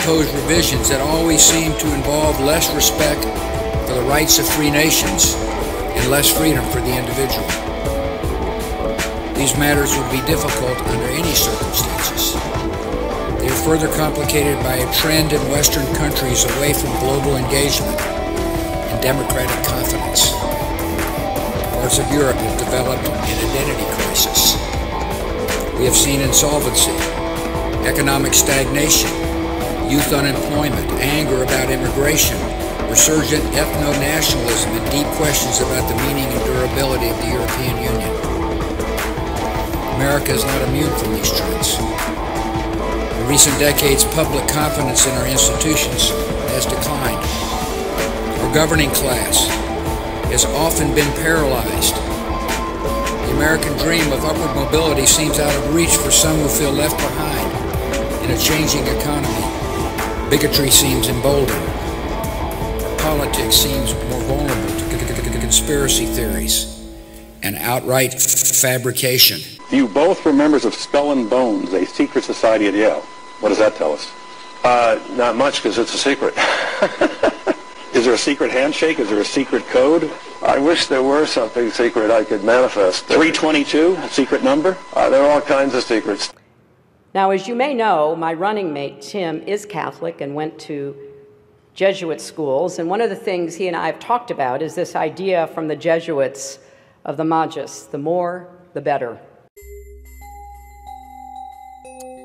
propose revisions that always seem to involve less respect for the rights of free nations and less freedom for the individual. These matters would be difficult under any circumstances. They are further complicated by a trend in Western countries away from global engagement and democratic confidence. Parts of Europe have developed an identity crisis. We have seen insolvency, economic stagnation, youth unemployment, anger about immigration, resurgent ethno-nationalism, and deep questions about the meaning and durability of the European Union. America is not immune from these trends. In recent decades, public confidence in our institutions has declined. Our governing class has often been paralyzed. The American dream of upward mobility seems out of reach for some who feel left behind in a changing economy. Bigotry seems emboldened. Politics seems more vulnerable to conspiracy theories and outright fabrication. You both were members of Skull and Bones, a secret society at Yale. What does that tell us? Not much, because it's a secret. Is there a secret handshake? Is there a secret code? I wish there were something secret I could manifest. 322, a secret number? There are all kinds of secrets. Now, as you may know, my running mate, Tim, is Catholic and went to Jesuit schools. And one of the things he and I have talked about is this idea from the Jesuits of the Magus, the more, the better.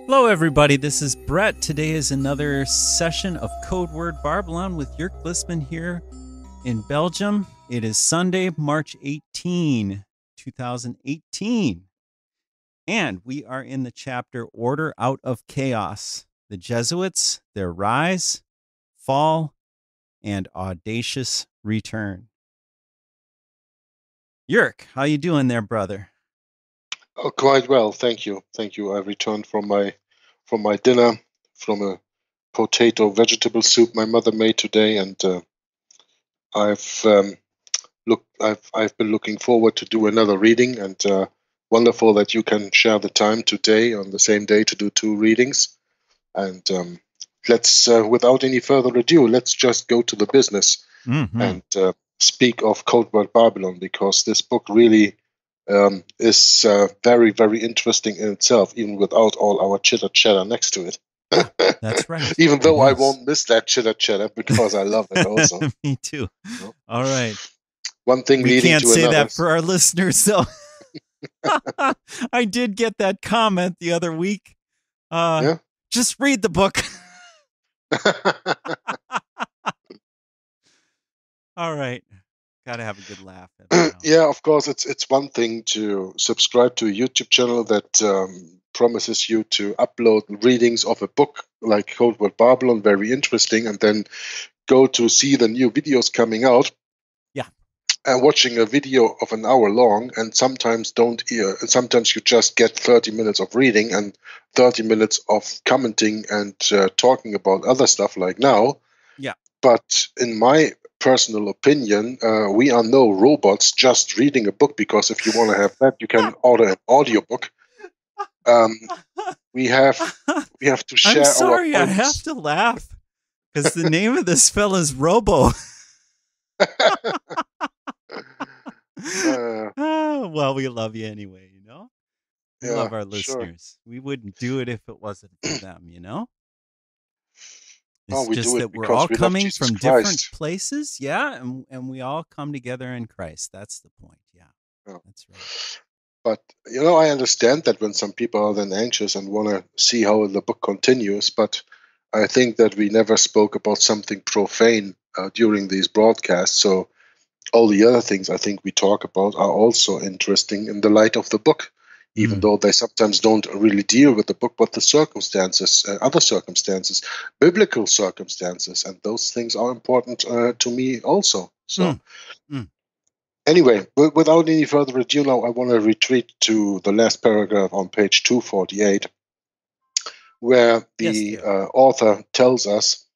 Hello, everybody. This is Brett. Today is another session of Codeword Barbelon with Jörg Listman here in Belgium. It is Sunday, March 18, 2018. And we are in the chapter Order Out of Chaos. The Jesuits, their rise, fall, and audacious return. Jörg, how you doing there, brother? Oh, quite well, thank you. Thank you. I returned from my dinner from a potato vegetable soup my mother made today, and I've been looking forward to do another reading, and wonderful that you can share the time today on the same day to do two readings. And let's, without any further ado, let's just go to the business and speak of Codeword Barbelon, because this book really is very, very interesting in itself, even without all our chitter-chatter next to it. That's right. Even though I won't miss that chitter-chatter because I love it also. Me too. So, all right. One thing we leading to another. We can't say that for our listeners, though. I did get that comment the other week. Yeah? Just read the book. All right. Gotta have a good laugh. Yeah, of course. It's one thing to subscribe to a YouTube channel that promises you to upload readings of a book like Codeword Barbelon, very interesting, and then go to see the new videos coming out. Yeah. And watching a video of an hour long, and sometimes sometimes you just get 30 minutes of reading and 30 minutes of commenting and talking about other stuff like now. Yeah. But in my personal opinion, we are no robots just reading a book, because if you want to have that, you can order an audiobook. We have to share. I'm sorry, our I have to laugh because the name of this fella is Robo. Well, we love you anyway, you know. We love our listeners. Sure. We wouldn't do it if it wasn't for them, you know. It's just that we're all coming from different places, yeah, and we all come together in Christ. That's the point, yeah. That's right. But, you know, I understand that when some people are then anxious and want to see how the book continues, but I think that we never spoke about something profane during these broadcasts, so all the other things I think we talk about are also interesting in the light of the book, even though they sometimes don't really deal with the book, but the circumstances, other circumstances, biblical circumstances, and those things are important to me also. So anyway, without any further ado now, I want to retreat to the last paragraph on page 248, where the author tells us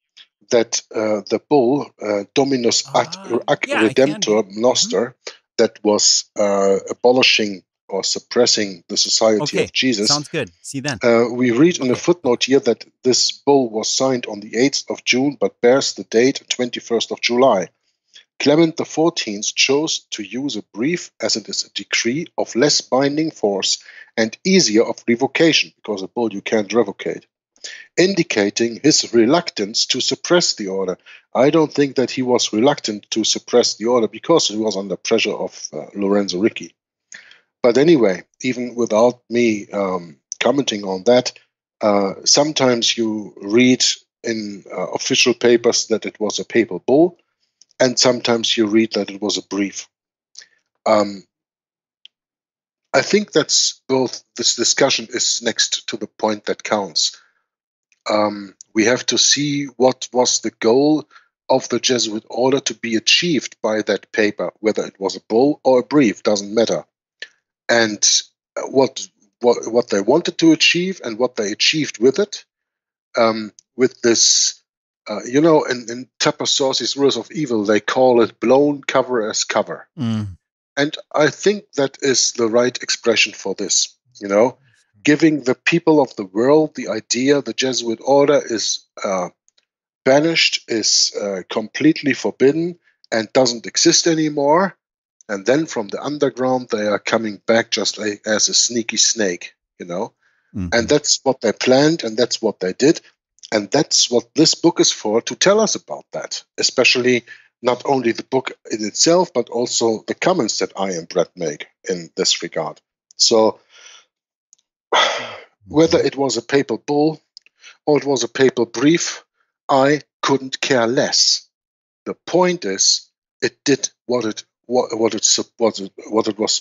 that the bull, Dominus Ac Redemptor Noster, that was abolishing or suppressing the Society of Jesus. Sounds good. See you then. We read in a footnote here that this bull was signed on the 8th of June, but bears the date 21st of July. Clement XIV chose to use a brief as it is a decree of less binding force and easier of revocation, because a bull you can't revocate, indicating his reluctance to suppress the order. I don't think that he was reluctant to suppress the order because he was under pressure of Lorenzo Ricci. But anyway, even without me commenting on that, sometimes you read in official papers that it was a papal bull, and sometimes you read that it was a brief. I think that's both. This discussion is next to the point that counts. We have to see what was the goal of the Jesuit order to be achieved by that paper, whether it was a bull or a brief, doesn't matter. And what they wanted to achieve and what they achieved with it, with this, in Tapasorsi's Rules of Evil, they call it blown cover as cover. And I think that is the right expression for this, giving the people of the world the idea the Jesuit order is banished, is completely forbidden, and doesn't exist anymore. And then from the underground, they are coming back just as a sneaky snake, And that's what they planned, and that's what they did. And that's what this book is for, to tell us about that, especially not only the book in itself, but also the comments that I and Brett make in this regard. So whether it was a papal bull or it was a papal brief, I couldn't care less. The point is, it did what it was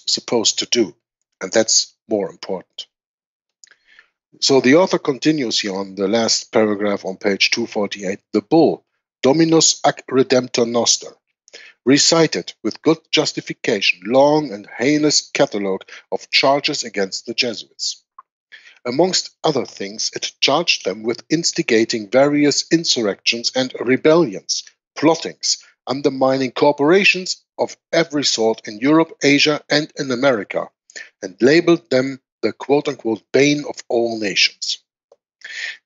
supposed to do, and that's more important. So the author continues here on the last paragraph on page 248. The bull, Dominus ac Redemptor Noster, recited with good justification long and heinous catalogue of charges against the Jesuits. Amongst other things, it charged them with instigating various insurrections and rebellions, plottings, undermining corporations of every sort in Europe, Asia, and in America, and labeled them the quote-unquote bane of all nations.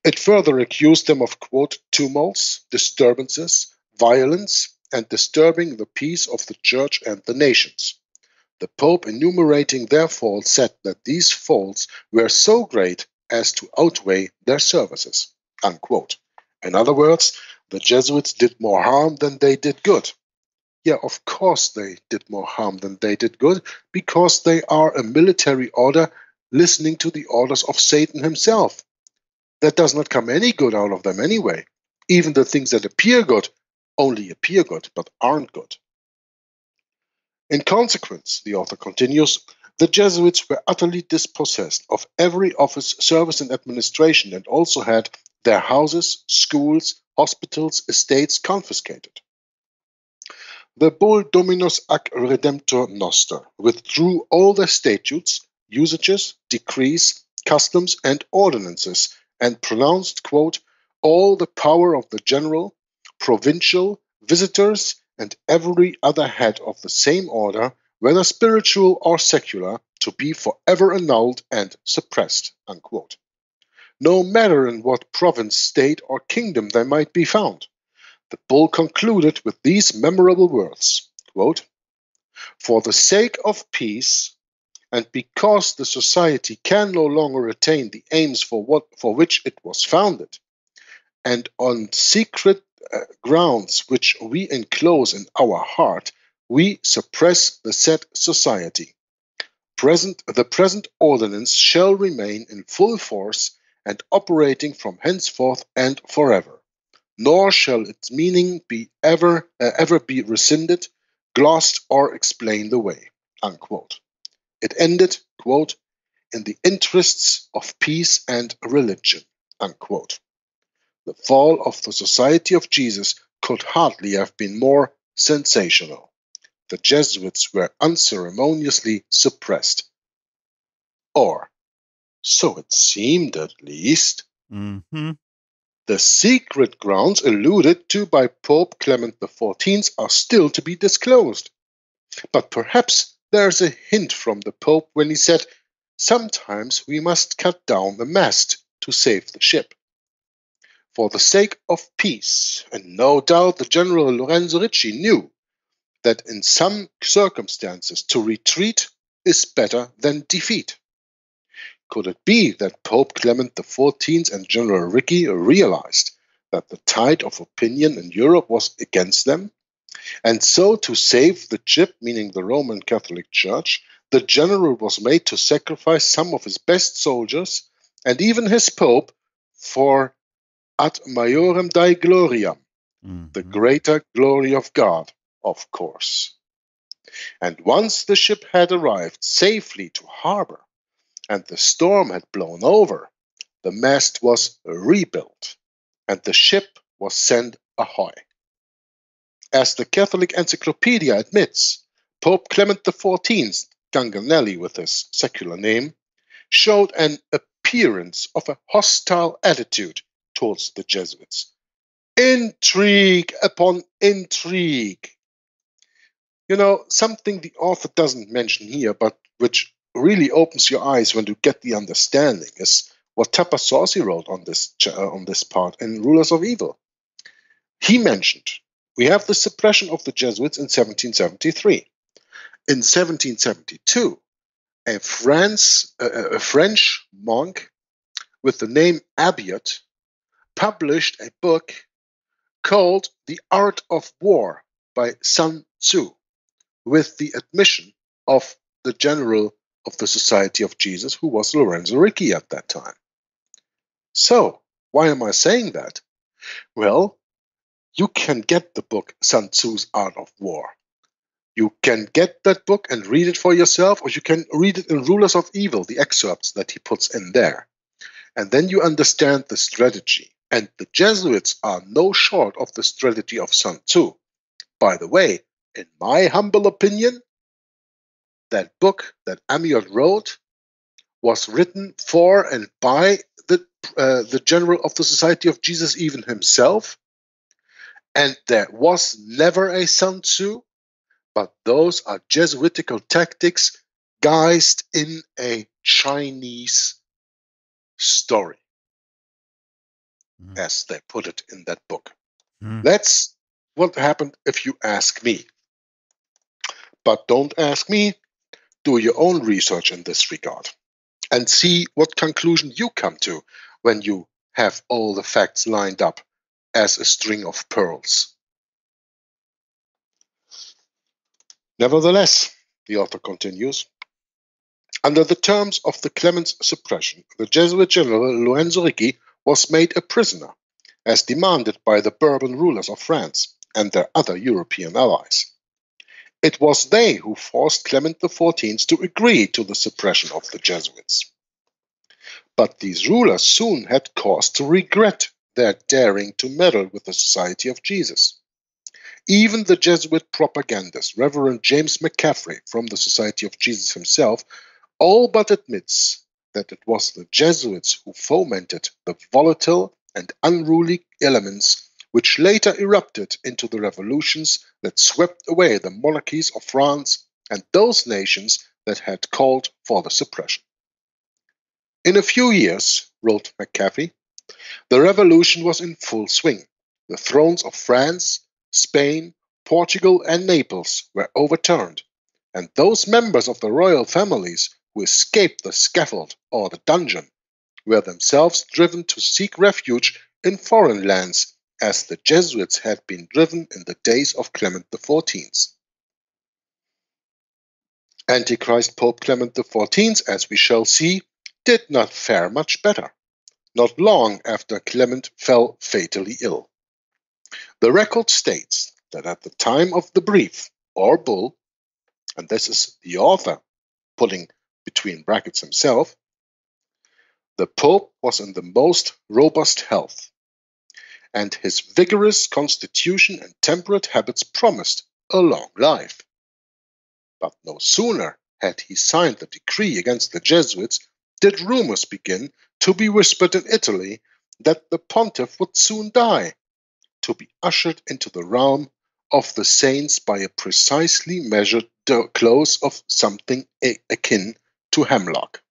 It further accused them of, quote, tumults, disturbances, violence, and disturbing the peace of the Church and the nations. The Pope, enumerating their faults, said that these faults were so great as to outweigh their services, unquote. In other words, the Jesuits did more harm than they did good. Yeah, of course they did more harm than they did good, because they are a military order listening to the orders of Satan himself. That does not come any good out of them anyway. Even the things that appear good only appear good, but aren't good. In consequence, the author continues, the Jesuits were utterly dispossessed of every office, service, and administration, and also had their houses, schools, hospitals, estates confiscated. The bull Dominus ac Redemptor Noster withdrew all their statutes, usages, decrees, customs, and ordinances, and pronounced, quote, all the power of the general, provincial, visitors, and every other head of the same order, whether spiritual or secular, to be forever annulled and suppressed, unquote. No matter in what province, state, or kingdom they might be found. The bull concluded with these memorable words, quote, for the sake of peace, and because the society can no longer attain the aims for which it was founded, and on secret grounds which we enclose in our heart, we suppress the said society. The present ordinance shall remain in full force and operating from henceforth and forever, nor shall its meaning be ever be rescinded, glossed, or explained away, unquote. It ended, quote, in the interests of peace and religion, unquote. The fall of the Society of Jesus could hardly have been more sensational. The Jesuits were unceremoniously suppressed. Or, so it seemed at least. Mm-hmm. The secret grounds alluded to by Pope Clement XIV are still to be disclosed. But perhaps there's a hint from the Pope when he said, "Sometimes we must cut down the mast to save the ship." For the sake of peace, and no doubt the General Lorenzo Ricci knew that in some circumstances to retreat is better than defeat. Could it be that Pope Clement XIV and General Ricci realized that the tide of opinion in Europe was against them? And so to save the ship, meaning the Roman Catholic Church, the general was made to sacrifice some of his best soldiers and even his Pope for ad majorem Dei gloriam, the greater glory of God, of course. And once the ship had arrived safely to harbor and the storm had blown over, the mast was rebuilt and the ship was sent ahoy. As the Catholic Encyclopedia admits, Pope Clement XIV, Ganganelli with his secular name, showed an appearance of a hostile attitude towards the Jesuits. Intrigue upon intrigue. You know, something the author doesn't mention here, but which really opens your eyes when you get the understanding, is what Tapasauci wrote on this part in Rulers of Evil. He mentioned, we have the suppression of the Jesuits in 1773. In 1772, a French monk with the name Abiot published a book called The Art of War by Sun Tzu, with the admission of the general of the Society of Jesus, who was Lorenzo Ricci at that time. So, why am I saying that? Well, you can get the book Sun Tzu's Art of War. You can get that book and read it for yourself, or you can read it in Rulers of Evil, the excerpts that he puts in there. And then you understand the strategy. And the Jesuits are no short of the strategy of Sun Tzu. By the way, in my humble opinion, that book that Amiot wrote was written for and by the general of the Society of Jesus, even himself. And there was never a Sun Tzu, but those are Jesuitical tactics guised in a Chinese story, as they put it in that book. That's what happened, if you ask me. But don't ask me. Do your own research in this regard and see what conclusion you come to when you have all the facts lined up as a string of pearls. Nevertheless, the author continues, under the terms of the Clement's suppression, the Jesuit general Lorenzo Ricci was made a prisoner, as demanded by the Bourbon rulers of France and their other European allies. It was they who forced Clement XIV to agree to the suppression of the Jesuits. But these rulers soon had cause to regret their daring to meddle with the Society of Jesus. Even the Jesuit propagandist, Reverend James McCaffrey from the Society of Jesus himself, all but admits that it was the Jesuits who fomented the volatile and unruly elements which later erupted into the revolutions that swept away the monarchies of France and those nations that had called for the suppression. In a few years, wrote McCaffrey, the revolution was in full swing. The thrones of France, Spain, Portugal, and Naples were overturned, and those members of the royal families who escaped the scaffold or the dungeon were themselves driven to seek refuge in foreign lands, as the Jesuits had been driven in the days of Clement XIV. Antichrist Pope Clement XIV, as we shall see, did not fare much better, not long after Clement fell fatally ill. The record states that at the time of the brief, or bull, and this is the author putting between brackets himself, the Pope was in the most robust health, and his vigorous constitution and temperate habits promised a long life. But no sooner had he signed the decree against the Jesuits did rumors begin to be whispered in Italy that the pontiff would soon die, to be ushered into the realm of the saints by a precisely measured close of something akin to hemlock.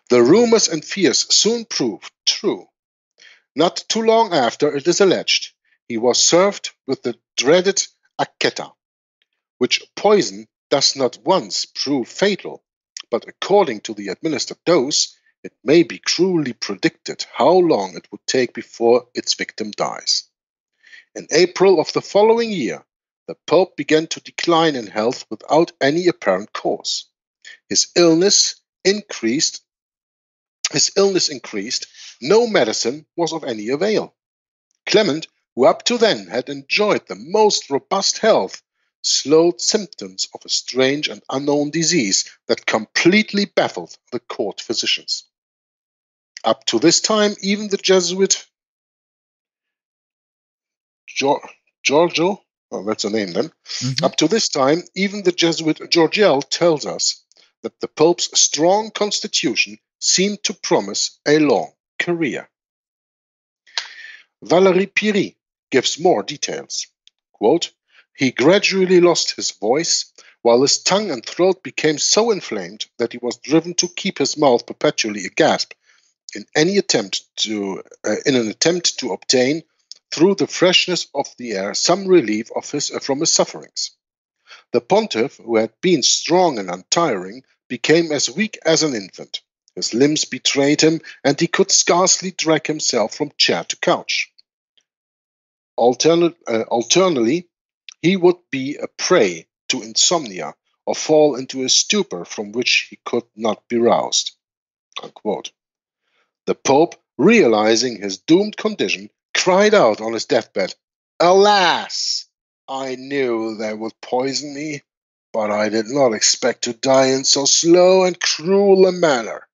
The rumors and fears soon proved true. Not too long after, it is alleged, he was served with the dreaded aketa, which poison does not once prove fatal, but according to the administered dose, it may be cruelly predicted how long it would take before its victim dies. In April of the following year, the Pope began to decline in health without any apparent cause. His illness increased. No medicine was of any avail. Clement, who up to then had enjoyed the most robust health, showed symptoms of a strange and unknown disease that completely baffled the court physicians. Up to this time, even the Jesuit Giorgio, that's a name then. Up to this time, even the Jesuit Giorgiel tells us that the Pope's strong constitution seemed to promise a long career. Valéry Piri gives more details. Quote, he gradually lost his voice, while his tongue and throat became so inflamed that he was driven to keep his mouth perpetually agasp in an attempt to obtain, through the freshness of the air, some relief from his sufferings. The pontiff, who had been strong and untiring, became as weak as an infant. His limbs betrayed him, and he could scarcely drag himself from chair to couch. Alternately, he would be a prey to insomnia or fall into a stupor from which he could not be roused. Unquote. The Pope, realizing his doomed condition, cried out on his deathbed, "Alas! I knew they would poison me, but I did not expect to die in so slow and cruel a manner."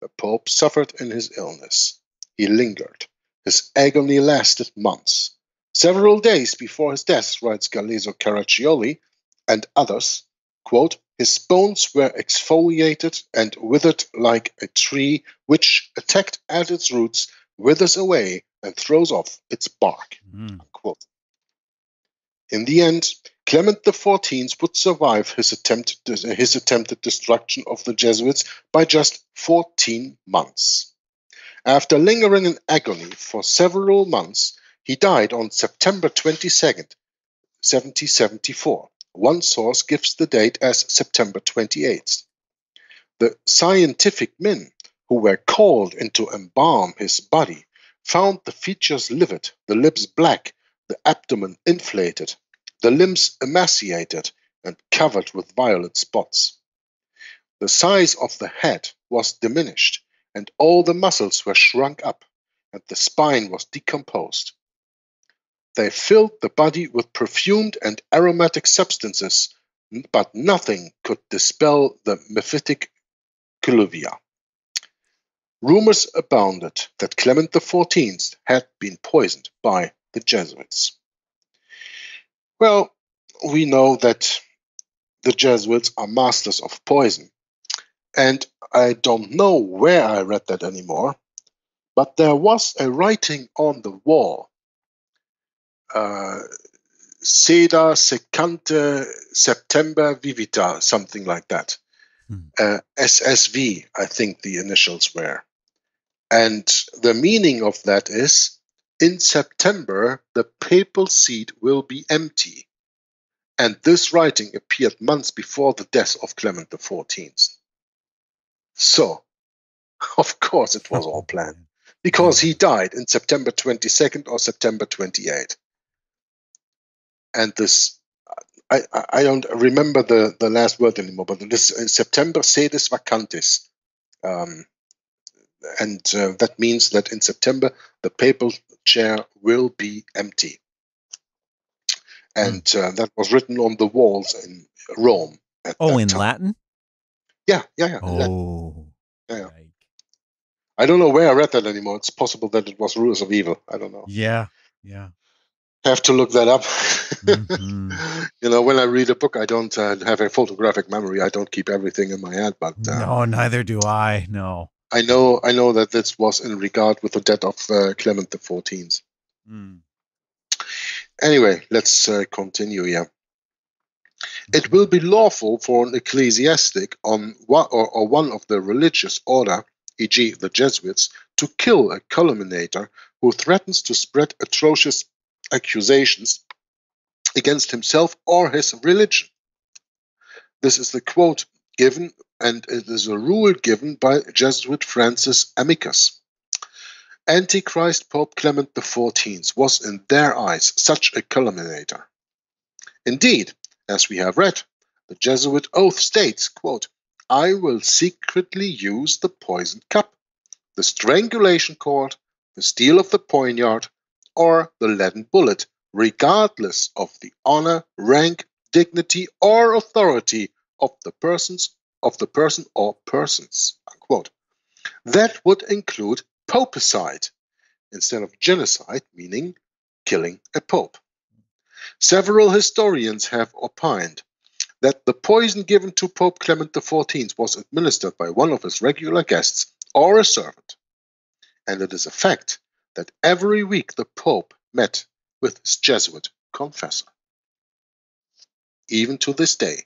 The Pope suffered in his illness. He lingered. His agony lasted months. Several days before his death, writes Galeazzo Caraccioli and others, quote, his bones were exfoliated and withered like a tree which, attacked at its roots, withers away and throws off its bark. Unquote. In the end, Clement XIV would survive his attempted destruction of the Jesuits by just 14 months. After lingering in agony for several months, he died on September 22nd, 1774. One source gives the date as September 28th. The scientific men who were called in to embalm his body found the features livid, the lips black, the abdomen inflated, the limbs emaciated and covered with violet spots. The size of the head was diminished, and all the muscles were shrunk up, and the spine was decomposed. They filled the body with perfumed and aromatic substances, but nothing could dispel the mephitic coluvia. Rumors abounded that Clement XIV had been poisoned by the Jesuits. Well, we know that the Jesuits are masters of poison, and I don't know where I read that anymore, but there was a writing on the wall, Seda secante September vivita, something like that. SSV, I think the initials were. And the meaning of that is, in September, the papal seat will be empty. And this writing appeared months before the death of Clement XIV. So, of course it was all planned, because he died in September 22nd or September 28th. And this, I don't remember the last word anymore, but this September sedis vacantis. And that means that in September, the papal chair will be empty. And that was written on the walls in Rome. In Latin? Yeah. Oh. Yeah. Right. I don't know where I read that anymore. It's possible that it was Rulers of Evil. I don't know. Yeah. Have to look that up. When I read a book, I don't have a photographic memory. I don't keep everything in my head. But no, neither do I. No. I know that this was in regard with the death of Clement XIV. Anyway, let's continue here. It will be lawful for an ecclesiastic or one of the religious order, e.g. the Jesuits, to kill a calumniator who threatens to spread atrocious accusations against himself or his religion. This is the quote given, and it is a rule given by Jesuit Francis Amicus. Antichrist Pope Clement XIV was in their eyes such a calumniator. Indeed, as we have read, the Jesuit oath states, quote, I will secretly use the poisoned cup, the strangulation cord, the steel of the poniard, or the leaden bullet, regardless of the honor, rank, dignity, or authority of the person or persons. Unquote. That would include popicide instead of genocide, meaning killing a pope. Several historians have opined that the poison given to Pope Clement XIV was administered by one of his regular guests or a servant, and it is a fact that every week the Pope met with his Jesuit confessor. Even to this day,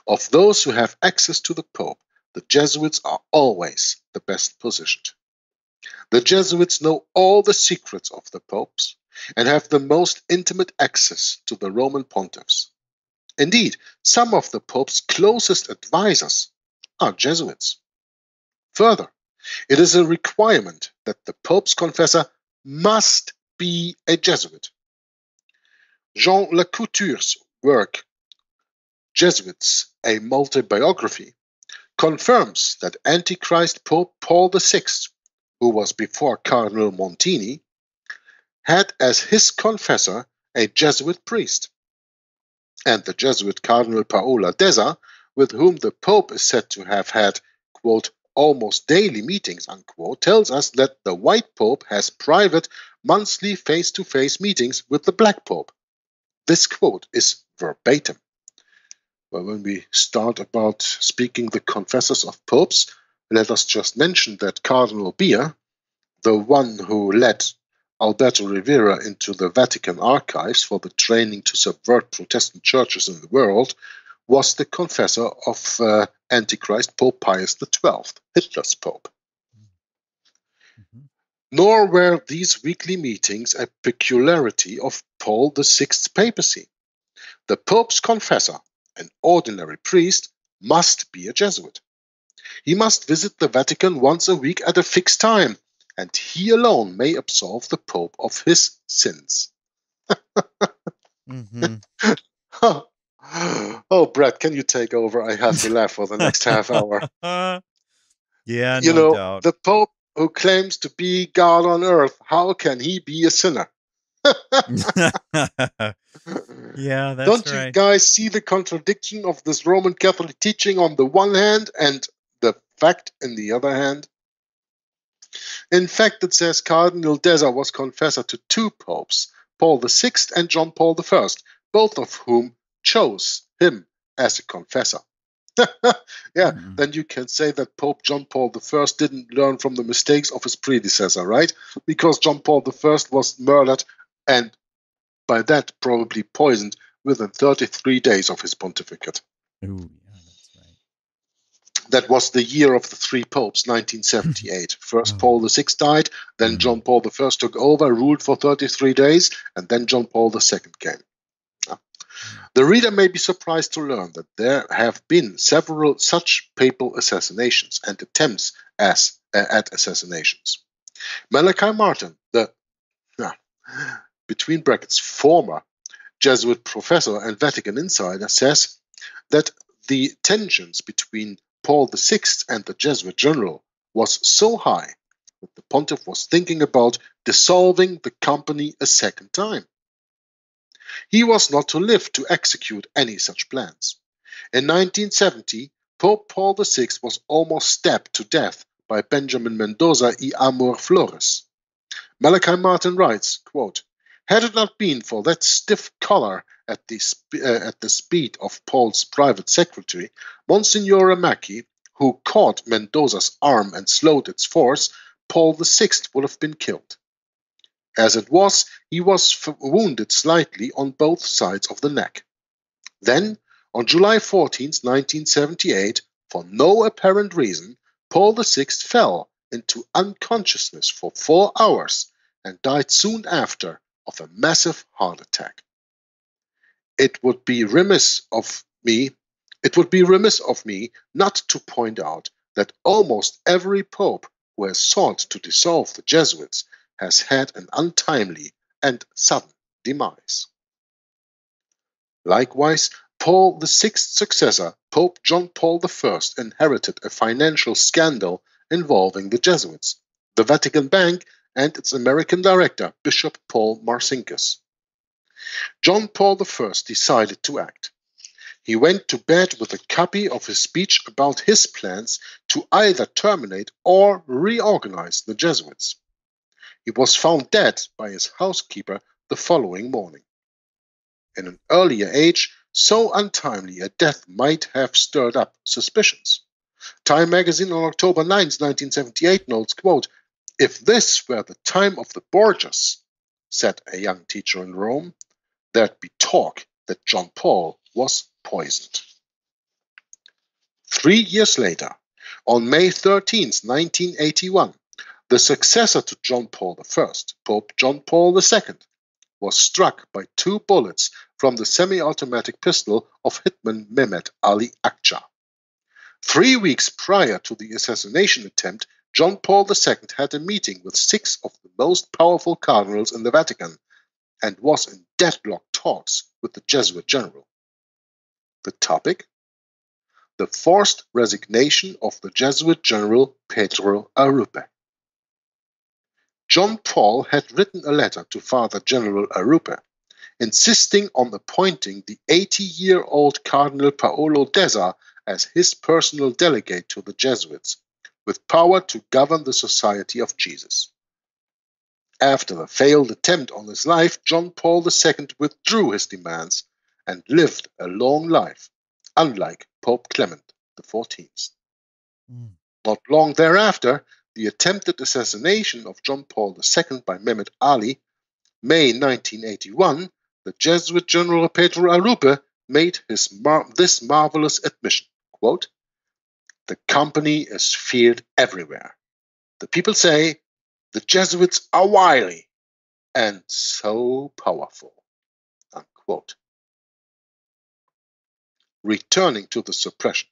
of those who have access to the Pope, the Jesuits are always the best positioned. The Jesuits know all the secrets of the popes and have the most intimate access to the Roman pontiffs. Indeed, some of the Pope's closest advisors are Jesuits. Further, it is a requirement that the Pope's confessor must be a Jesuit. Jean Lacouture's work, Jesuits, a multi-biography, confirms that Antichrist Pope Paul VI, who was before Cardinal Montini, had as his confessor a Jesuit priest. And the Jesuit Cardinal Paola Deza, with whom the Pope is said to have had, quote, almost daily meetings, unquote, tells us that the White Pope has private, monthly face-to-face meetings with the Black Pope. This quote is verbatim. But when we start about speaking the confessors of popes, let us just mention that Cardinal Beer, the one who led Alberto Rivera into the Vatican archives for the training to subvert Protestant churches in the world, was the confessor of Antichrist Pope Pius XII, Hitler's pope. Nor were these weekly meetings a peculiarity of Paul VI's papacy. The Pope's confessor, an ordinary priest, must be a Jesuit. He must visit the Vatican once a week at a fixed time, and he alone may absolve the Pope of his sins. Oh, Brett, can you take over? I have to laugh for the next half hour. Yeah, no doubt. The Pope who claims to be God on earth, how can he be a sinner? Yeah, that's Don't right. you guys see the contradiction of this Roman Catholic teaching on the one hand and the fact in the other hand? In fact, it says Cardinal Deza was confessor to two popes, Paul VI and John Paul I, both of whom chose him as a confessor. Then you can say that Pope John Paul I didn't learn from the mistakes of his predecessor, right? Because John Paul I was murdered and by that probably poisoned within 33 days of his pontificate. Ooh, yeah, that's right. That was the year of the three popes, 1978. First Paul VI died, then John Paul I took over, ruled for 33 days, and then John Paul II came. The reader may be surprised to learn that there have been several such papal assassinations and attempts at assassinations. Malachi Martin, the between brackets former Jesuit professor and Vatican insider, says that the tensions between Paul VI and the Jesuit general was so high that the pontiff was thinking about dissolving the company a second time. He was not to live to execute any such plans. In 1970, Pope Paul VI was almost stabbed to death by Benjamin Mendoza y Amor Flores. Malachi Martin writes, quote, had it not been for that stiff collar at the speed of Paul's private secretary, Monsignore Macchi, who caught Mendoza's arm and slowed its force, Paul VI would have been killed. As it was, he was wounded slightly on both sides of the neck. Then, on July 14, 1978, for no apparent reason, Paul VI fell into unconsciousness for 4 hours and died soon after of a massive heart attack. It would be remiss of me not to point out that almost every pope who has sought to dissolve the Jesuits has had an untimely and sudden demise. Likewise, Paul VI's successor, Pope John Paul I, inherited a financial scandal involving the Jesuits, the Vatican Bank, and its American director, Bishop Paul Marcinkus. John Paul I decided to act. He went to bed with a copy of his speech about his plans to either terminate or reorganize the Jesuits. He was found dead by his housekeeper the following morning. In an earlier age, so untimely a death might have stirred up suspicions. Time magazine on October 9, 1978 notes, quote, "If this were the time of the Borgias," said a young teacher in Rome, "there'd be talk that John Paul was poisoned." 3 years later, on May 13, 1981, the successor to John Paul I, Pope John Paul II, was struck by 2 bullets from the semi-automatic pistol of hitman Mehmet Ali Akça. 3 weeks prior to the assassination attempt, John Paul II had a meeting with 6 of the most powerful cardinals in the Vatican and was in deadlock talks with the Jesuit general. The topic? The forced resignation of the Jesuit general Pedro Arrupe. John Paul had written a letter to Father General Arrupe, insisting on appointing the 80-year-old Cardinal Paolo Deza as his personal delegate to the Jesuits, with power to govern the Society of Jesus. After the failed attempt on his life, John Paul II withdrew his demands and lived a long life, unlike Pope Clement XIV. Not long thereafter, the attempted assassination of John Paul II by Mehmet Ali, May 1981, the Jesuit General Pedro Arrupe made this marvelous admission, quote, "The company is feared everywhere. The people say the Jesuits are wily and so powerful," unquote. Returning to the suppression.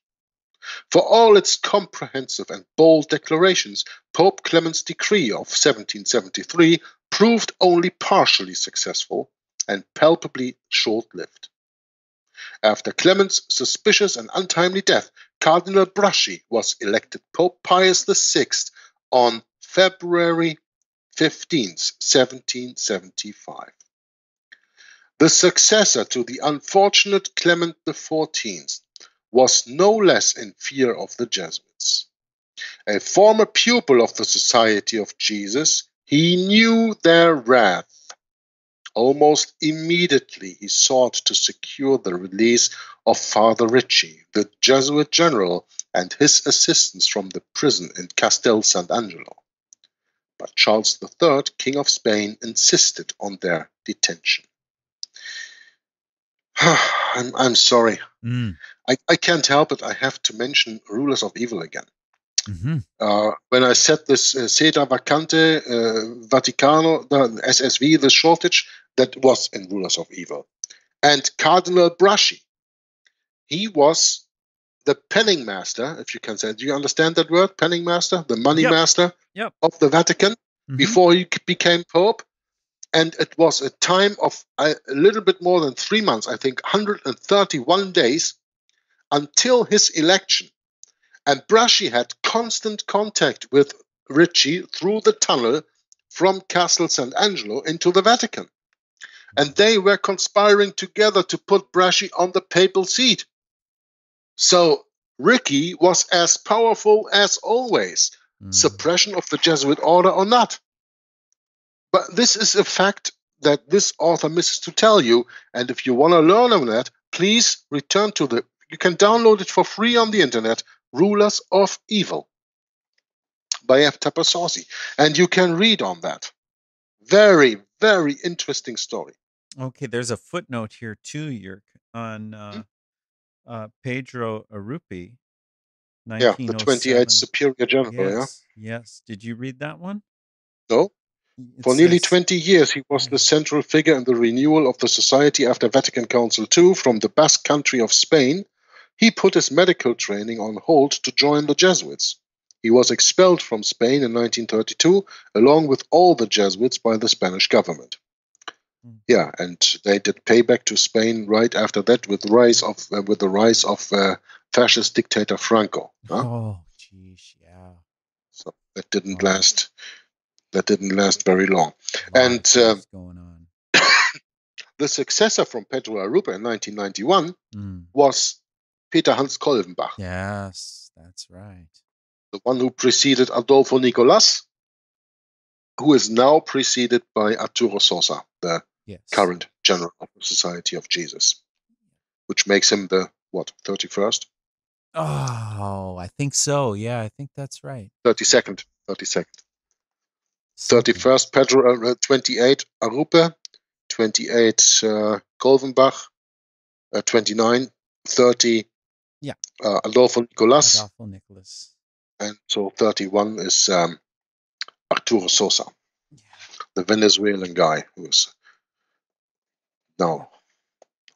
For all its comprehensive and bold declarations, Pope Clement's decree of 1773 proved only partially successful and palpably short-lived. After Clement's suspicious and untimely death, Cardinal Braschi was elected Pope Pius VI on February 15, 1775. The successor to the unfortunate Clement XIV was no less in fear of the Jesuits. A former pupil of the Society of Jesus, he knew their wrath. Almost immediately he sought to secure the release of Father Ricci, the Jesuit general, and his assistants from the prison in Castel Sant'Angelo. But Charles III, King of Spain, insisted on their detention. I'm sorry. I can't help it. I have to mention Rulers of Evil again. When I said this Sede Vacante Vaticano, the SSV, the shortage, that was in Rulers of Evil. And Cardinal Braschi, he was the penning master, if you can say. Do you understand that word, penning master? The money master of the Vatican before he became Pope. And it was a time of a little bit more than 3 months, I think 131 days, until his election. And Braschi had constant contact with Ricci through the tunnel from Castel Sant'Angelo into the Vatican. And they were conspiring together to put Braschi on the papal seat. So Ricci was as powerful as always, suppression of the Jesuit order or not. But this is a fact that this author misses to tell you. And if you want to learn on that, please return to you can download it for free on the internet, Rulers of Evil by F. Tapasausi. And you can read on that. Very, very interesting story. Okay, there's a footnote here too, Jörg, on Pedro Arrupi, Yeah, the 28th 1907. Superior General, yeah? Yes. Did you read that one? No? It For nearly says, 20 years, he was the central figure in the renewal of the society after Vatican Council II from the Basque country of Spain. He put his medical training on hold to join the Jesuits. He was expelled from Spain in 1932, along with all the Jesuits, by the Spanish government. Yeah, and they did payback to Spain right after that with the rise of fascist dictator Franco. Huh? oh, geez, yeah. So that didn't last. That didn't last very long. And going on. the successor from Pedro Arrupa in 1991 was Peter Hans Kolvenbach. Yes, that's right. The one who preceded Adolfo Nicolas, who is now preceded by Arturo Sosa, the current general of the Society of Jesus, which makes him the, 31st? Oh, I think so. Yeah, I think that's right. 32nd. 31st, Pedro, 28, Arrupe, 28, Kolvenbach, 29, 30, Adolfo Nicolas. And so 31 is Arturo Sosa, the Venezuelan guy who is now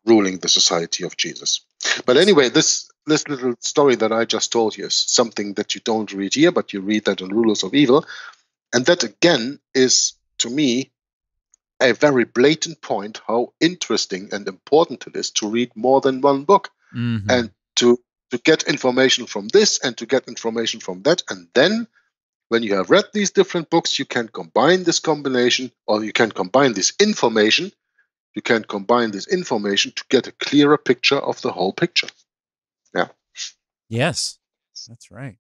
ruling the Society of Jesus. But anyway, this little story that I just told you is something that you don't read here, but you read that in Rulers of Evil. And that, again, is, to me, a very blatant point how interesting and important it is to read more than one book and to get information from this and to get information from that. And then when you have read these different books, you can combine this combination, or you can combine this information. You can combine this information to get a clearer picture of the whole picture. Yeah. Yes, that's right.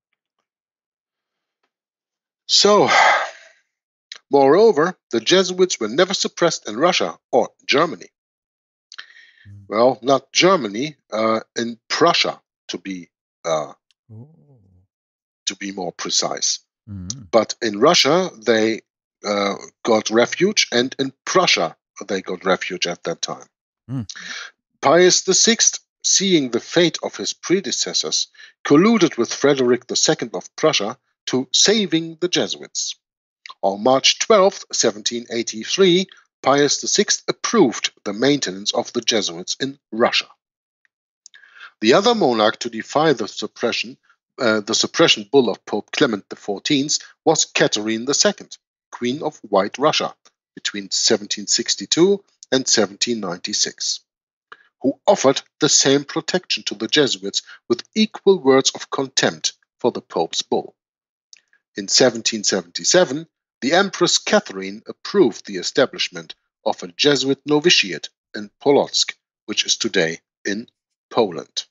So, moreover, the Jesuits were never suppressed in Russia or Germany. Well, not Germany, in Prussia, to be more precise. But in Russia, they got refuge, and in Prussia, they got refuge at that time. Pius VI, seeing the fate of his predecessors, colluded with Frederick II of Prussia to saving the Jesuits. On March 12, 1783, Pius VI approved the maintenance of the Jesuits in Russia. The other monarch to defy the suppression bull of Pope Clement XIV was Catherine II, Queen of White Russia, between 1762 and 1796, who offered the same protection to the Jesuits with equal words of contempt for the Pope's bull. In 1777, the Empress Catherine approved the establishment of a Jesuit novitiate in Polotsk, which is today in Poland.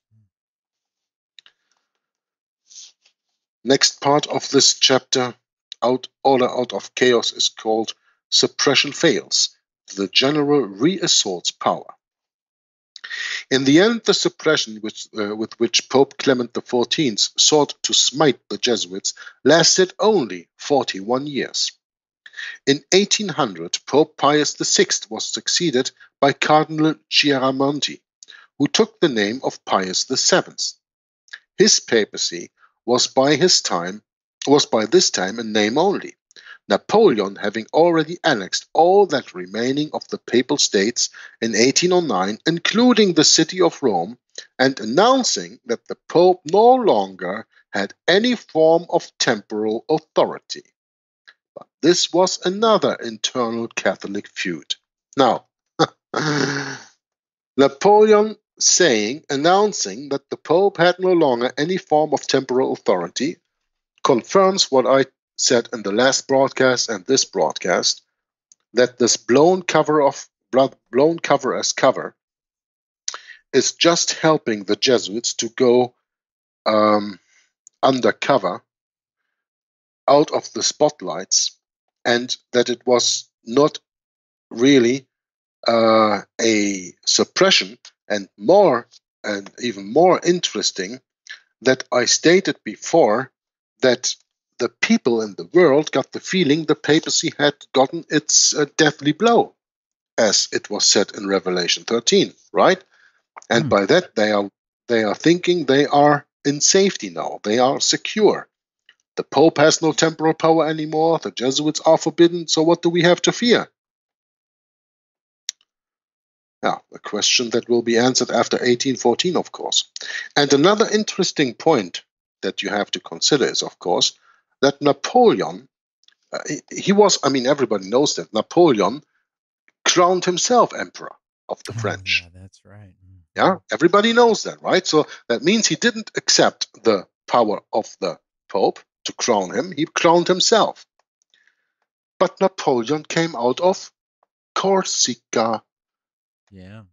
Next part of this chapter, Order Out of Chaos, is called Suppression Fails. The General Reasserts Power. In the end, the suppression with which Pope Clement XIV sought to smite the Jesuits lasted only 41 years. In 1800, Pope Pius VI was succeeded by Cardinal Chiaramonti, who took the name of Pius VII. His papacy was by this time a name only, Napoleon having already annexed all that remaining of the Papal States in 1809, including the city of Rome, and announcing that the Pope no longer had any form of temporal authority. But this was another internal Catholic feud. Now, Napoleon announcing that the Pope had no longer any form of temporal authority confirms what I said in the last broadcast and this broadcast, that this blown cover as cover is just helping the Jesuits to go undercover, out of the spotlights, and that it was not really a suppression, and even more interesting, that I stated before that the people in the world got the feeling the papacy had gotten its deathly blow, as it was said in Revelation 13, right? And by that, they are thinking they are in safety now. They are secure. The Pope has no temporal power anymore. The Jesuits are forbidden. So what do we have to fear? Yeah, a question that will be answered after 1814, of course. And another interesting point that you have to consider is, of course, that Napoleon, he was, I mean, everybody knows that Napoleon crowned himself emperor of the French. Yeah, that's right. Yeah, everybody knows that, right? So that means he didn't accept the power of the Pope to crown him. He crowned himself. But Napoleon came out of Corsica, Yeah.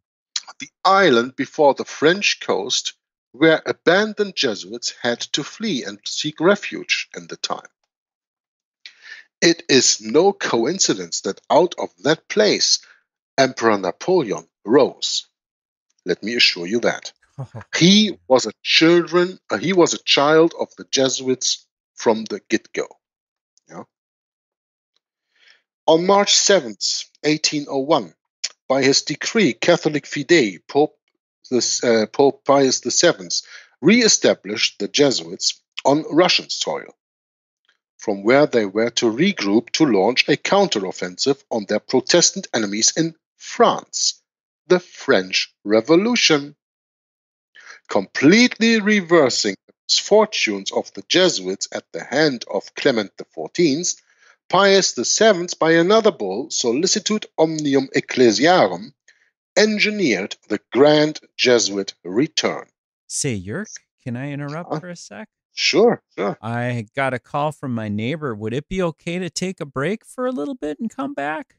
the island before the French coast, where abandoned Jesuits had to flee and seek refuge in the time. It is no coincidence that out of that place, Emperor Napoleon rose. Let me assure you that. He was a child of the Jesuits from the get-go. Yeah? On March 7th, 1801, by his decree, Catholic Fidei, Pope Pius VII re-established the Jesuits on Russian soil, from where they were to regroup to launch a counteroffensive on their Protestant enemies in France, the French Revolution. Completely reversing the misfortunes of the Jesuits at the hand of Clement XIV, Pius VII, by another bull, Sollicitude Omnium Ecclesiarum, engineered the grand Jesuit return. Say, Yerk, can I interrupt for a sec? Sure. I got a call from my neighbor. Would it be okay to take a break for a little bit and come back?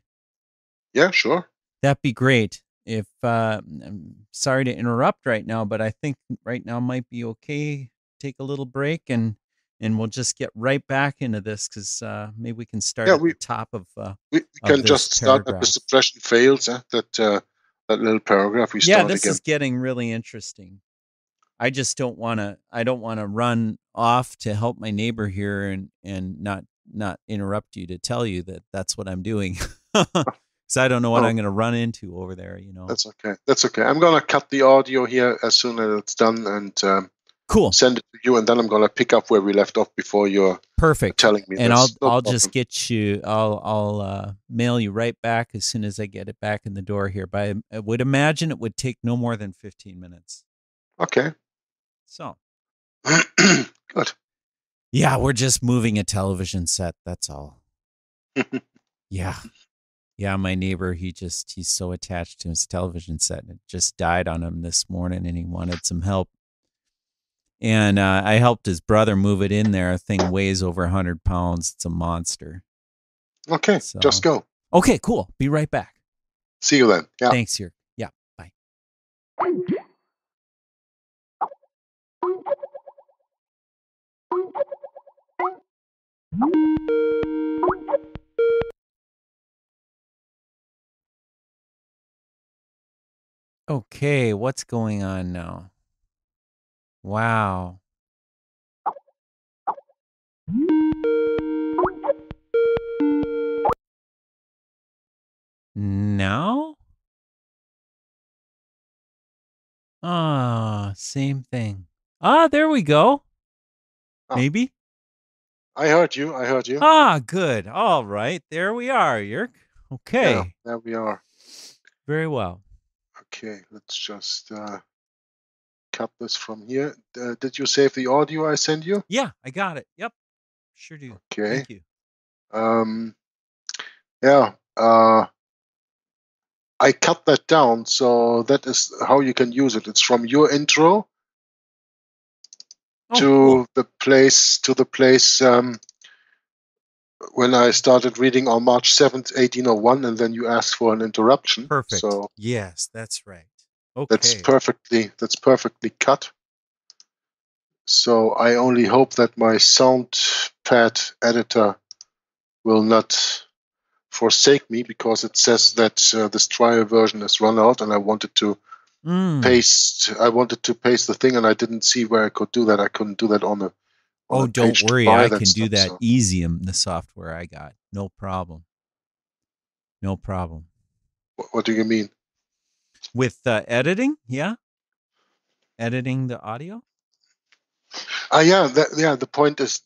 Yeah, sure. That'd be great. If I'm sorry to interrupt right now, but I think right now might be okay. Take a little break and we'll just get right back into this because maybe we can start at the top of we can just start at the suppression fails. That little paragraph we start this again. Is getting really interesting. I just don't want to. I don't want to run off to help my neighbor here and not interrupt you to tell you that that's what I'm doing. So I don't know what I'm going to run into over there, you know. That's okay. That's okay. I'm going to cut the audio here as soon as it's done and cool. Send it to you, and then I'm going to pick up where we left off before you're perfect telling me. And I'll just get you. I'll mail you right back as soon as I get it back in the door here. But I would imagine it would take no more than 15 minutes. Okay. So. Good. Yeah, we're just moving a television set. That's all. Yeah. Yeah, my neighbor, he's so attached to his television set, and it just died on him this morning, and he wanted some help. And I helped his brother move it in there. A thing weighs over 100 pounds. It's a monster. Okay, so, just go. Okay, cool. Be right back. See you then. Yeah. Thanks, here. Yeah, bye. Okay, what's going on now? Wow. Now? Same thing. There we go. Maybe? I heard you. Good. All right. There we are, Yerk. Okay. Yeah, there we are. Very well. Okay, let's just cut this from here. Did you save the audio I sent you? Yeah, I got it. Yep. Sure do. Okay. Thank you. I cut that down, so that is how you can use it. It's from your intro to the place when I started reading on March 7th, 1801, and then you asked for an interruption. Perfect. So yes, that's right. Okay. That's perfectly cut. So I only hope that my soundpad editor will not forsake me, because it says that this trial version has run out, and I wanted to paste the thing, and I didn't see where I could do that. I couldn't do that on Oh, on don't page worry. 5 I and can do stuff. that So. easy in the software I got. No problem. No problem. What do you mean? With editing? Yeah. Editing the audio? Yeah, the point is,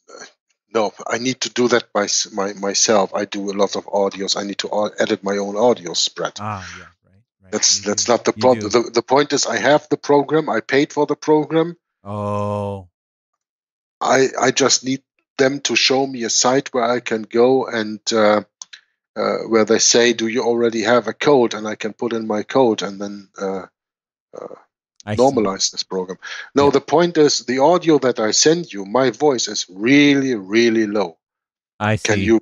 no, I need to do that myself. I do a lot of audios. I need to edit my own audio spread. Ah, yeah, right. That's not the problem. The point is, I have the program. I paid for the program. Oh. I just need them to show me a site where I can go and where they say, "Do you already have a code?" And I can put in my code and then normalize this program. No, yeah. The point is, the audio that I send you, my voice is really, really low. I see.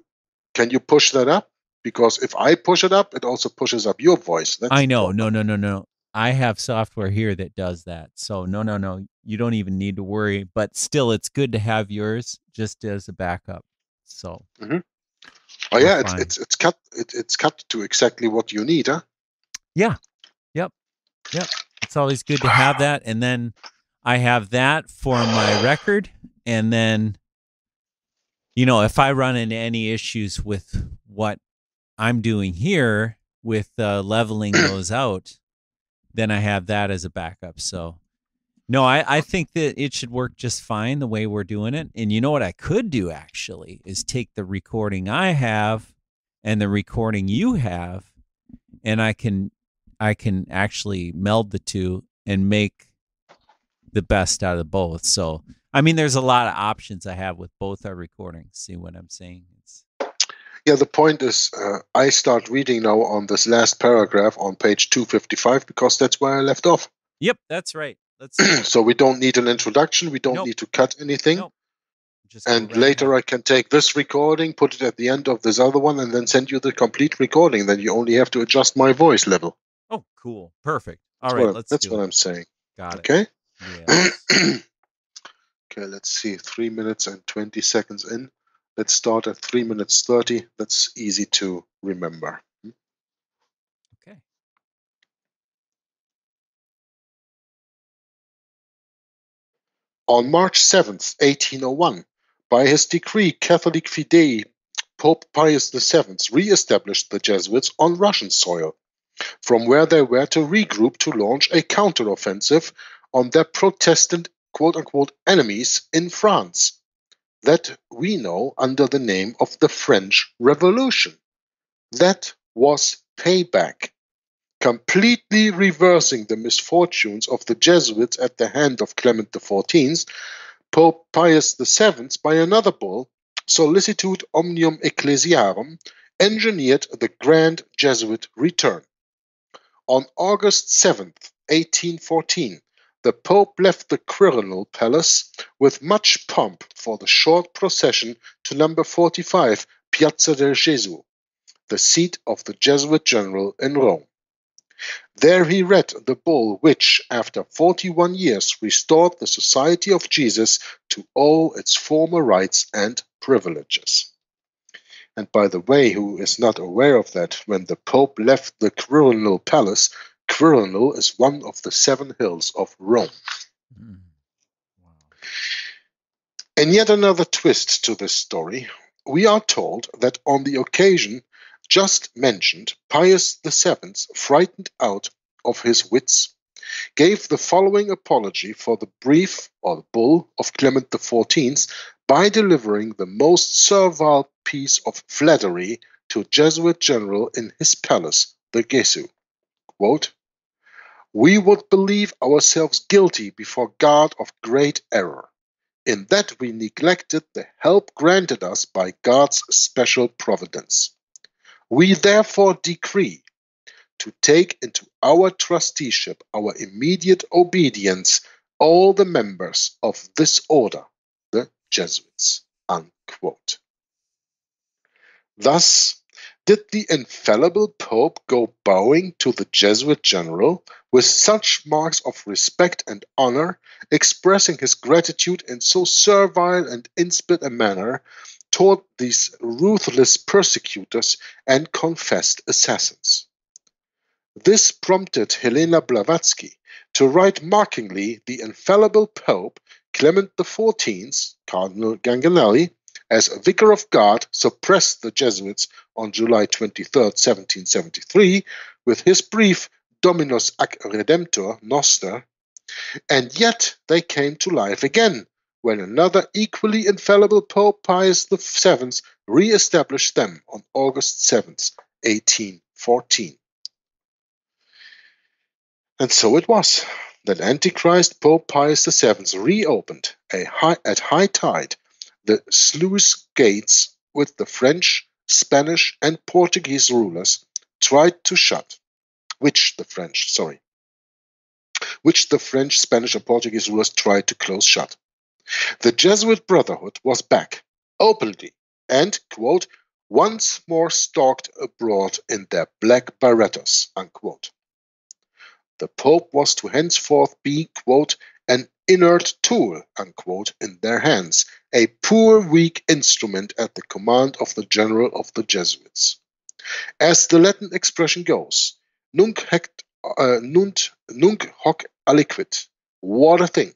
Can you push that up? Because if I push it up, it also pushes up your voice. That's I know. No. I have software here that does that. So no. You don't even need to worry. But still, it's good to have yours just as a backup. So. Mm-hmm. Oh yeah, it's cut to exactly what you need, huh? Yeah. Yep. It's always good to have that, and then I have that for my record, and then if I run into any issues with what I'm doing here with leveling those out, then I have that as a backup. So no, I think that it should work just fine the way we're doing it. And you know what I could do actually is take the recording I have and the recording you have, and I can actually meld the two and make the best out of both. So, I mean, there's a lot of options I have with both our recordings. See what I'm saying? Yeah, the point is, I start reading now on this last paragraph on page 255 because that's where I left off. Yep, that's right. So we don't need an introduction. We don't need to cut anything. Nope. And later I can take this recording, put it at the end of this other one, and then send you the complete recording. Then you only have to adjust my voice level. Oh, cool. Perfect. All right, that's what I'm saying. Got it. Okay? Yes. Okay, let's see. 3 minutes and 20 seconds in. Let's start at 3 minutes 30. That's easy to remember. Okay. On March 7th, 1801, by his decree Catholic Fidei, Pope Pius VII re-established the Jesuits on Russian soil, from where they were to regroup to launch a counteroffensive on their Protestant quote-unquote enemies in France, that we know under the name of the French Revolution. That was payback, completely reversing the misfortunes of the Jesuits at the hand of Clement XIV. Pope Pius VII, by another bull, Solicitude Omnium Ecclesiarum, engineered the grand Jesuit return. On August 7th, 1814, the Pope left the Quirinal Palace with much pomp for the short procession to number 45, Piazza del Gesù, the seat of the Jesuit general in Rome. There he read the bull which, after 41 years, restored the Society of Jesus to all its former rights and privileges. And by the way, who is not aware of that, when the Pope left the Quirinal Palace, Quirinal is one of the 7 hills of Rome. Wow. In yet another twist to this story, we are told that on the occasion just mentioned, Pius VII, frightened out of his wits, gave the following apology for the brief or bull of Clement XIV by delivering the most servile piece of flattery to a Jesuit general in his palace, the Gesù. Quote, "We would believe ourselves guilty before God of great error, in that we neglected the help granted us by God's special providence. We therefore decree to take into our trusteeship our immediate obedience all the members of this order, the Jesuits." Unquote. Thus did the infallible Pope go bowing to the Jesuit general with such marks of respect and honor, expressing his gratitude in so servile and insipid a manner toward these ruthless persecutors and confessed assassins. This prompted Helena Blavatsky to write mockingly, "The infallible Pope Clement XIV, Cardinal Ganganelli, as Vicar of God, suppressed the Jesuits on July 23, 1773, with his brief Dominus ac Redemptor Noster, and yet they came to life again when another equally infallible Pope Pius VII re-established them on August 7, 1814. And so it was that Antichrist Pope Pius VII reopened at high tide the sluice gates with the French, Spanish, and Portuguese rulers tried to shut, which the French, Spanish, and Portuguese rulers tried to close shut. The Jesuit Brotherhood was back, openly, and, quote, once more stalked abroad in their black barrettas, unquote. The Pope was to henceforth be, quote, an inert tool, unquote, in their hands, a poor, weak instrument at the command of the general of the Jesuits. As the Latin expression goes, nunc hoc aliquid, what a thing,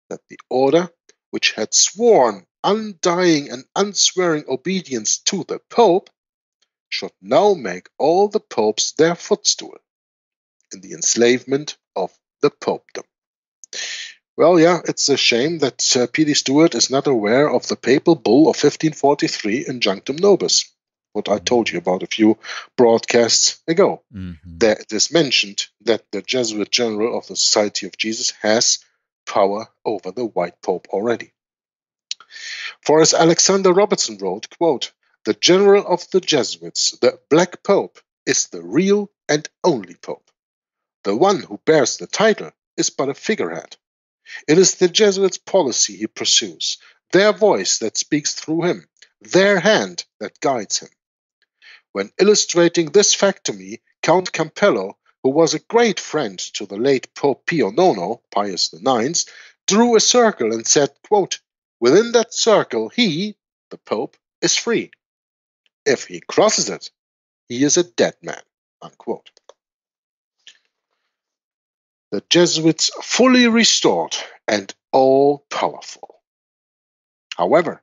that the order, which had sworn undying and unswearing obedience to the Pope, should now make all the popes their footstool in the enslavement of the popedom. Well, yeah, it's a shame that P.D. Stewart is not aware of the papal bull of 1543, Injunctum Nobis, what I told you about a few broadcasts ago. There it is mentioned that the Jesuit general of the Society of Jesus has power over the white pope already. For as Alexander Robertson wrote, quote, the general of the Jesuits, the black pope, is the real and only pope. The one who bears the title is but a figurehead. It is the Jesuits' policy he pursues, their voice that speaks through him, their hand that guides him. When illustrating this fact to me, Count Campello, who was a great friend to the late Pope Pio IX, Pius IX, drew a circle and said, quote, within that circle he, the Pope, is free. If he crosses it, he is a dead man, unquote. The Jesuits fully restored and all-powerful. However,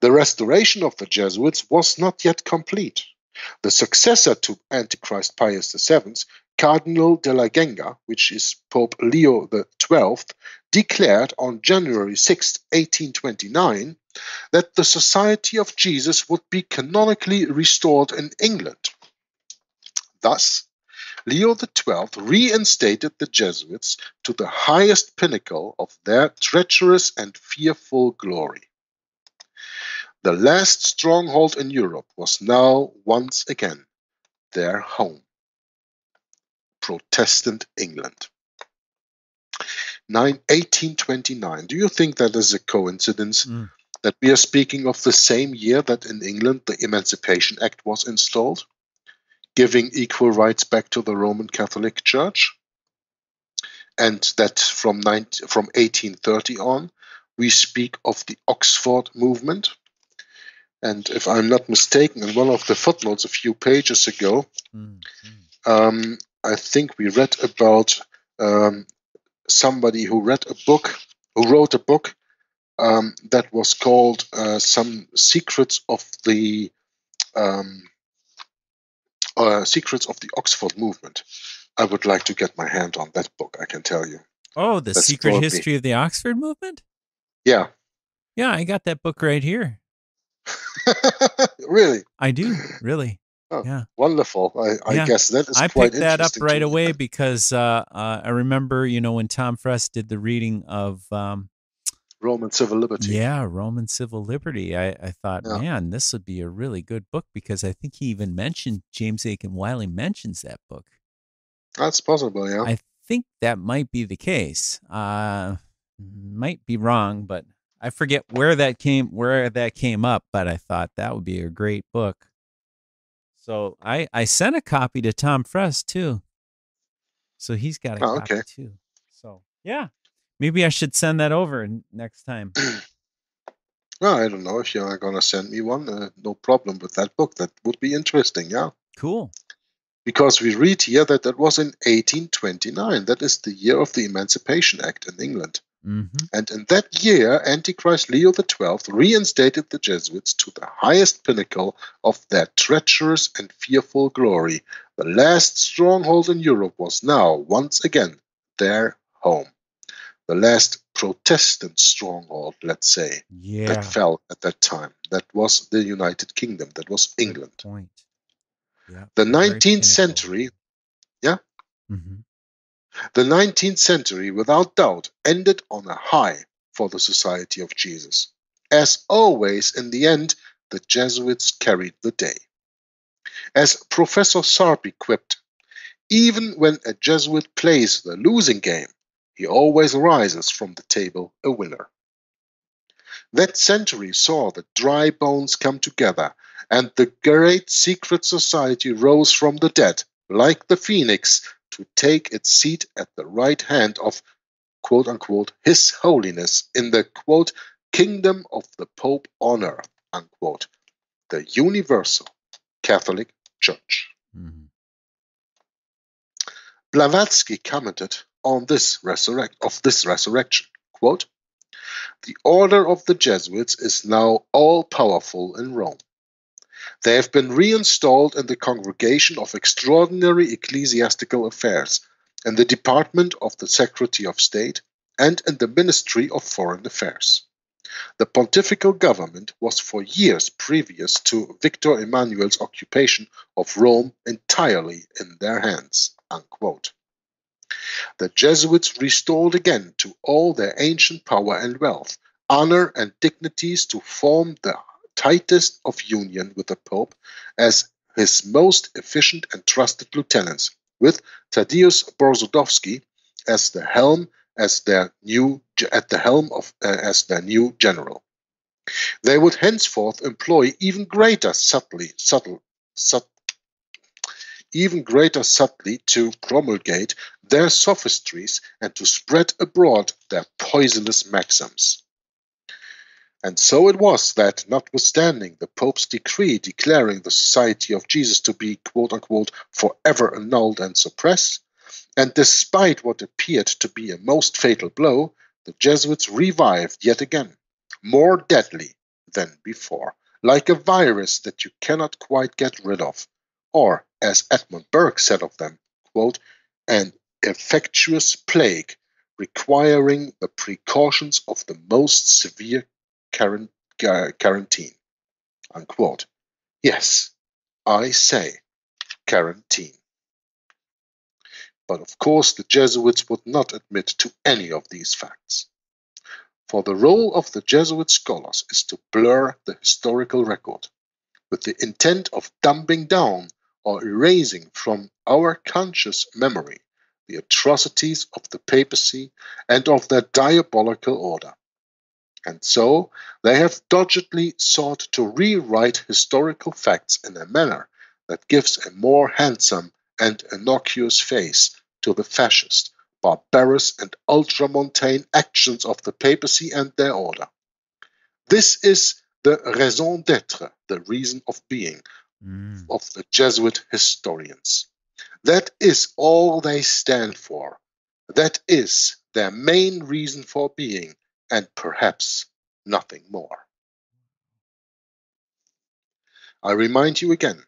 the restoration of the Jesuits was not yet complete. The successor to Antichrist Pius VII, Cardinal de la Genga, which is Pope Leo XII, declared on January 6, 1829, that the Society of Jesus would be canonically restored in England. Thus, Leo XII reinstated the Jesuits to the highest pinnacle of their treacherous and fearful glory. The last stronghold in Europe was now once again their home, Protestant England. 1829. Do you think that is a coincidence that we are speaking of the same year that in England the Emancipation Act was installed, giving equal rights back to the Roman Catholic Church? And that from 1830 on, we speak of the Oxford movement. And if I'm not mistaken, in one of the footnotes a few pages ago, I think we read about somebody who wrote a book that was called Some Secrets of the Oxford Movement. I would like to get my hand on that book, I can tell you. Oh, The Secret History of the Oxford Movement? Yeah. Yeah, I got that book right here. Really? I do, really. Oh, yeah. Wonderful. I guess that is quite interesting. I picked that up right away because I remember, when Tom Fress did the reading of Roman Civil Liberty. Yeah, Roman Civil Liberty. I thought, man, this would be a really good book because I think he even mentioned, James Aiken Wiley mentions that book. That's possible, yeah. I think that might be the case. Might be wrong, but I forget where that came up, but I thought that would be a great book. So I sent a copy to Tom Fress too. So he's got a copy too. So yeah, maybe I should send that over next time. Well, I don't know if you're going to send me one. No problem with that book. That would be interesting. Yeah. Cool. Because we read here that was in 1829. That is the year of the Emancipation Act in England. And in that year, Antichrist Leo XII reinstated the Jesuits to the highest pinnacle of their treacherous and fearful glory. The last stronghold in Europe was now, once again, their home. The last Protestant stronghold, let's say, that fell at that time. That was the United Kingdom. That was England. Good point. Yeah, the 19th century, the 19th century, without doubt, ended on a high for the Society of Jesus. As always, in the end, the Jesuits carried the day. As Professor Sarpi quipped, even when a Jesuit plays the losing game, he always rises from the table a winner. That century saw the dry bones come together, and the great secret society rose from the dead, like the phoenix, to take its seat at the right hand of, quote-unquote, His Holiness in the, quote, kingdom of the Pope on earth, unquote, the Universal Catholic Church. Blavatsky commented on this resurrection, quote, the order of the Jesuits is now all-powerful in Rome. They have been reinstalled in the Congregation of Extraordinary Ecclesiastical Affairs, in the Department of the Secretary of State, and in the Ministry of Foreign Affairs. The pontifical government was for years previous to Victor Emmanuel's occupation of Rome entirely in their hands, unquote. The Jesuits restored again to all their ancient power and wealth, honor and dignities to form the tightest of union with the Pope as his most efficient and trusted lieutenants, with Tadeusz Borzodowski as their new general. They would henceforth employ even greater subtlety to promulgate their sophistries and to spread abroad their poisonous maxims. And so it was that, notwithstanding the Pope's decree declaring the Society of Jesus to be, quote-unquote, forever annulled and suppressed, and despite what appeared to be a most fatal blow, the Jesuits revived yet again, more deadly than before, like a virus that you cannot quite get rid of, or, as Edmund Burke said of them, quote, an infectious plague requiring the precautions of the most severe quarantine, unquote. Yes, I say quarantine. But of course the Jesuits would not admit to any of these facts. For the role of the Jesuit scholars is to blur the historical record, with the intent of dumbing down or erasing from our conscious memory the atrocities of the papacy and of their diabolical order. And so they have doggedly sought to rewrite historical facts in a manner that gives a more handsome and innocuous face to the fascist, barbarous, and ultramontane actions of the papacy and their order. This is the raison d'être, the reason of being, of the Jesuit historians. That is all they stand for. That is their main reason for being, and perhaps nothing more. I remind you again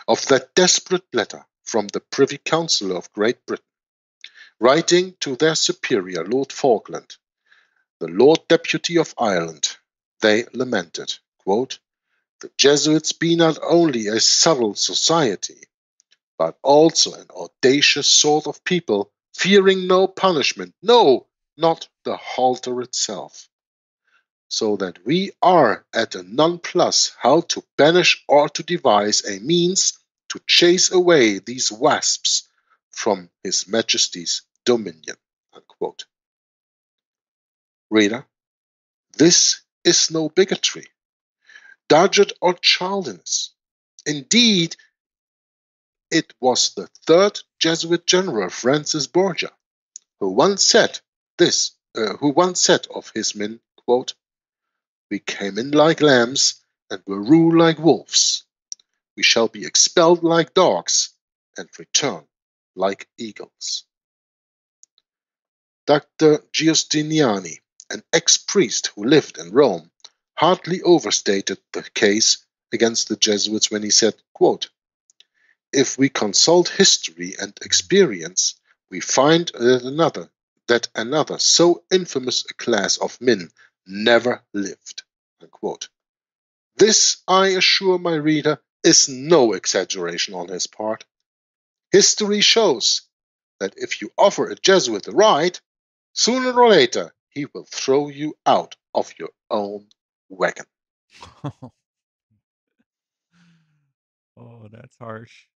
of that desperate letter from the Privy Council of Great Britain, writing to their superior, Lord Falkland, the Lord Deputy of Ireland. They lamented, quote, the Jesuits be not only a subtle society, but also an audacious sort of people, fearing no punishment, no, not the halter itself. So that we are at a nonplus how to banish or to devise a means to chase away these wasps from His Majesty's dominion, unquote. Reader, this is no bigotry, dodged or childishness. Indeed, it was the third Jesuit general, Francis Borgia, who once said of his men, quote, we came in like lambs and will rule like wolves. We shall be expelled like dogs and return like eagles. Dr. Giustiniani, an ex-priest who lived in Rome, hardly overstated the case against the Jesuits when he said, quote, "If we consult history and experience, we find that another so infamous a class of men never lived." Unquote. This, I assure my reader, is no exaggeration on his part. History shows that if you offer a Jesuit a ride, sooner or later he will throw you out of your own wagon. Oh, that's harsh.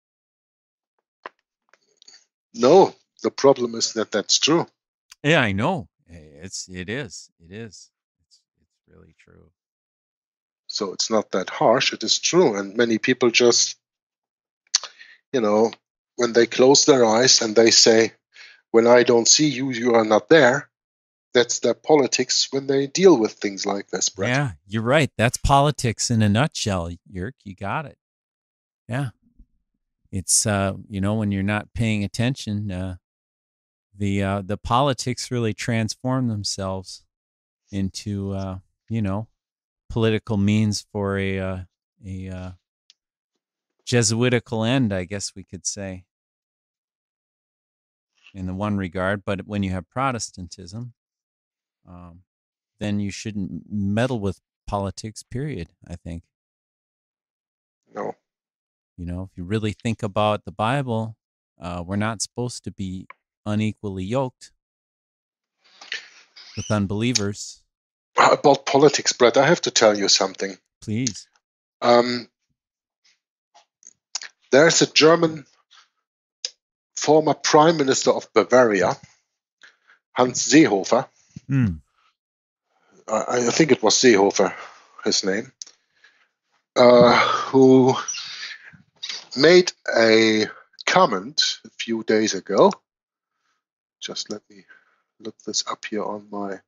No, the problem is that that's true. Yeah, I know. It is. It's really true. So it's not that harsh. It is true. And many people just, when they close their eyes and they say, when I don't see you, you are not there. That's their politics when they deal with things like this, Brett. Yeah, you're right. That's politics in a nutshell, Yerk. You got it. Yeah. It's, when you're not paying attention, the politics really transform themselves into, political means for a Jesuitical end, I guess we could say, in the one regard. But when you have Protestantism, then you shouldn't meddle with politics, period, I think. No. If you really think about the Bible, we're not supposed to be unequally yoked with unbelievers. About politics, Brett, I have to tell you something. Please. There's a German former Prime Minister of Bavaria, Hans Seehofer. I think it was Seehofer, his name, who made a comment a few days ago. Just let me look this up here on my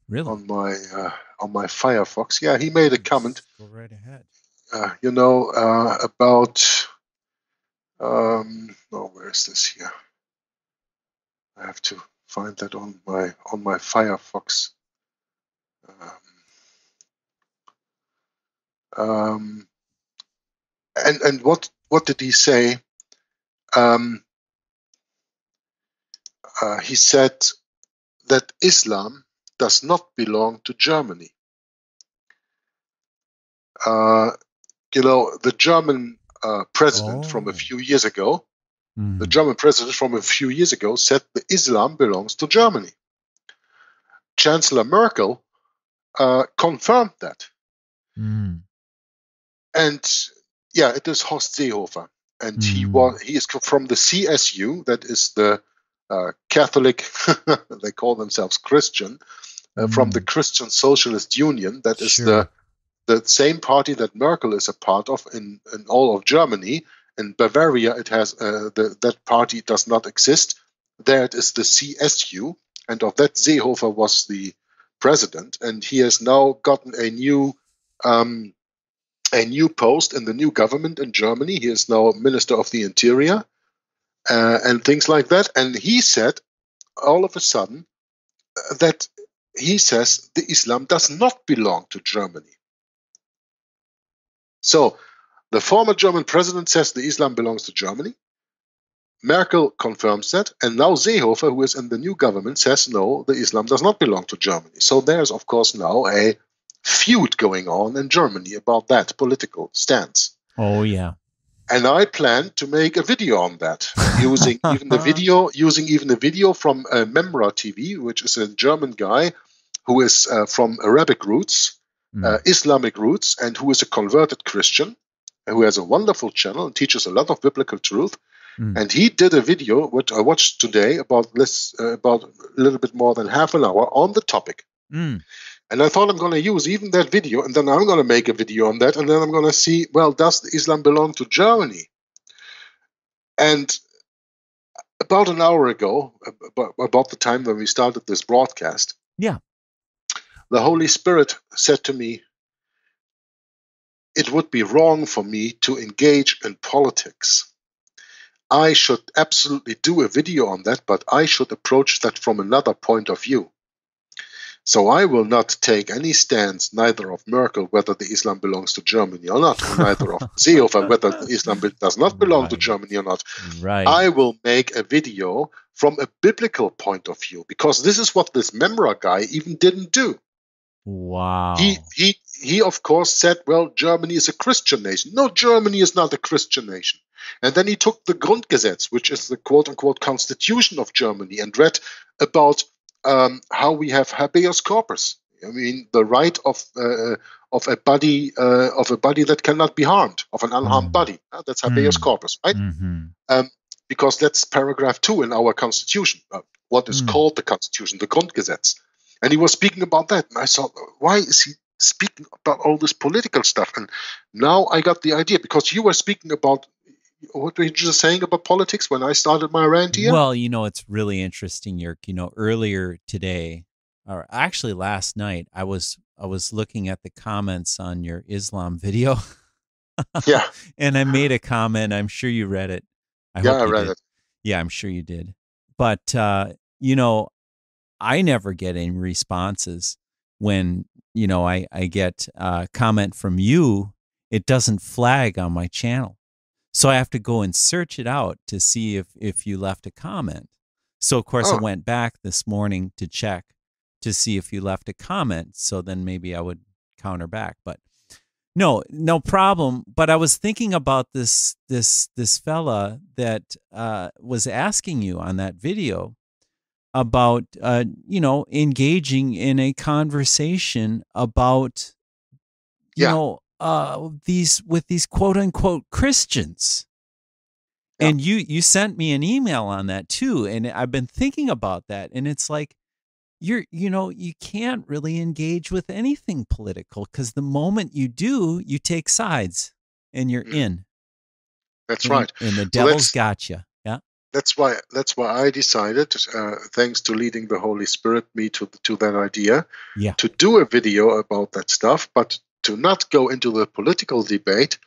really? on my Firefox. Yeah, he made a comment. Go right ahead. About where is this here? I have to find that on my Firefox. And what did he say? He said that Islam does not belong to Germany. The German president from a few years ago, the German president from a few years ago said that Islam belongs to Germany. Chancellor Merkel confirmed that. And yeah, it is Horst Seehofer, and he is from the CSU, that is the Catholic. They call themselves Christian, from the Christian Socialist Union. That is the same party that Merkel is a part of in all of Germany. In Bavaria, it has that party does not exist. There it is the CSU, and of that Seehofer was the president, and he has now gotten a new post in the new government in Germany. He is now Minister of the Interior and things like that. And he said all of a sudden that he says the Islam does not belong to Germany. So the former German president says the Islam belongs to Germany. Merkel confirms that. And now Seehofer, who is in the new government, says no, the Islam does not belong to Germany. So there's, of course, now a feud going on in Germany about that political stance. Oh, yeah. And I plan to make a video on that, using even the video from Memra TV, which is a German guy who is from Arabic roots, Islamic roots, and who is a converted Christian, who has a wonderful channel and teaches a lot of biblical truth. And he did a video, which I watched today, about a little bit more than half an hour on the topic. And I thought I'm going to use even that video, and then I'm going to make a video on that, and then I'm going to see, well, does Islam belong to Germany? And about an hour ago, about the time when we started this broadcast, the Holy Spirit said to me, it would be wrong for me to engage in politics. I should absolutely do a video on that, but I should approach that from another point of view. So I will not take any stance, neither of Merkel, whether the Islam belongs to Germany or not, or neither of Seehofer, whether the Islam does not belong to Germany or not. Right. I will make a video from a biblical point of view, because this is what this Memra guy even didn't do. Wow. He of course said, well, Germany is a Christian nation. No, Germany is not a Christian nation. And then he took the Grundgesetz, which is the quote-unquote constitution of Germany, and read about how we have habeas corpus. I mean, the right of a body that cannot be harmed, of an unharmed body. That's habeas corpus, right? Because that's paragraph 2 in our constitution, what is called the constitution, the Grundgesetz. And he was speaking about that, and I thought, why is he speaking about all this political stuff? And now I got the idea, because you were speaking about, what were you just saying about politics when I started my rant here? Well, it's really interesting, Yerk. Earlier today, or actually last night, I was looking at the comments on your Islam video. Yeah. And I made a comment. I'm sure you read it. I read it. Yeah, I'm sure you did. But, I never get any responses when, I get a comment from you. It doesn't flag on my channel. So I have to go and search it out to see if you left a comment. So, of course, I went back this morning to check to see if you left a comment. So then maybe I would counter back. But no problem. But I was thinking about this fella that was asking you on that video about, engaging in a conversation about, these quote unquote Christians. Yeah. And you sent me an email on that too. And I've been thinking about that. And it's like, you can't really engage with anything political, because the moment you do, you take sides and you're in. That's right. And the devil's got you. Yeah. That's why I decided, thanks to leading the Holy Spirit me to that idea, to do a video about that stuff, but to not go into the political debate,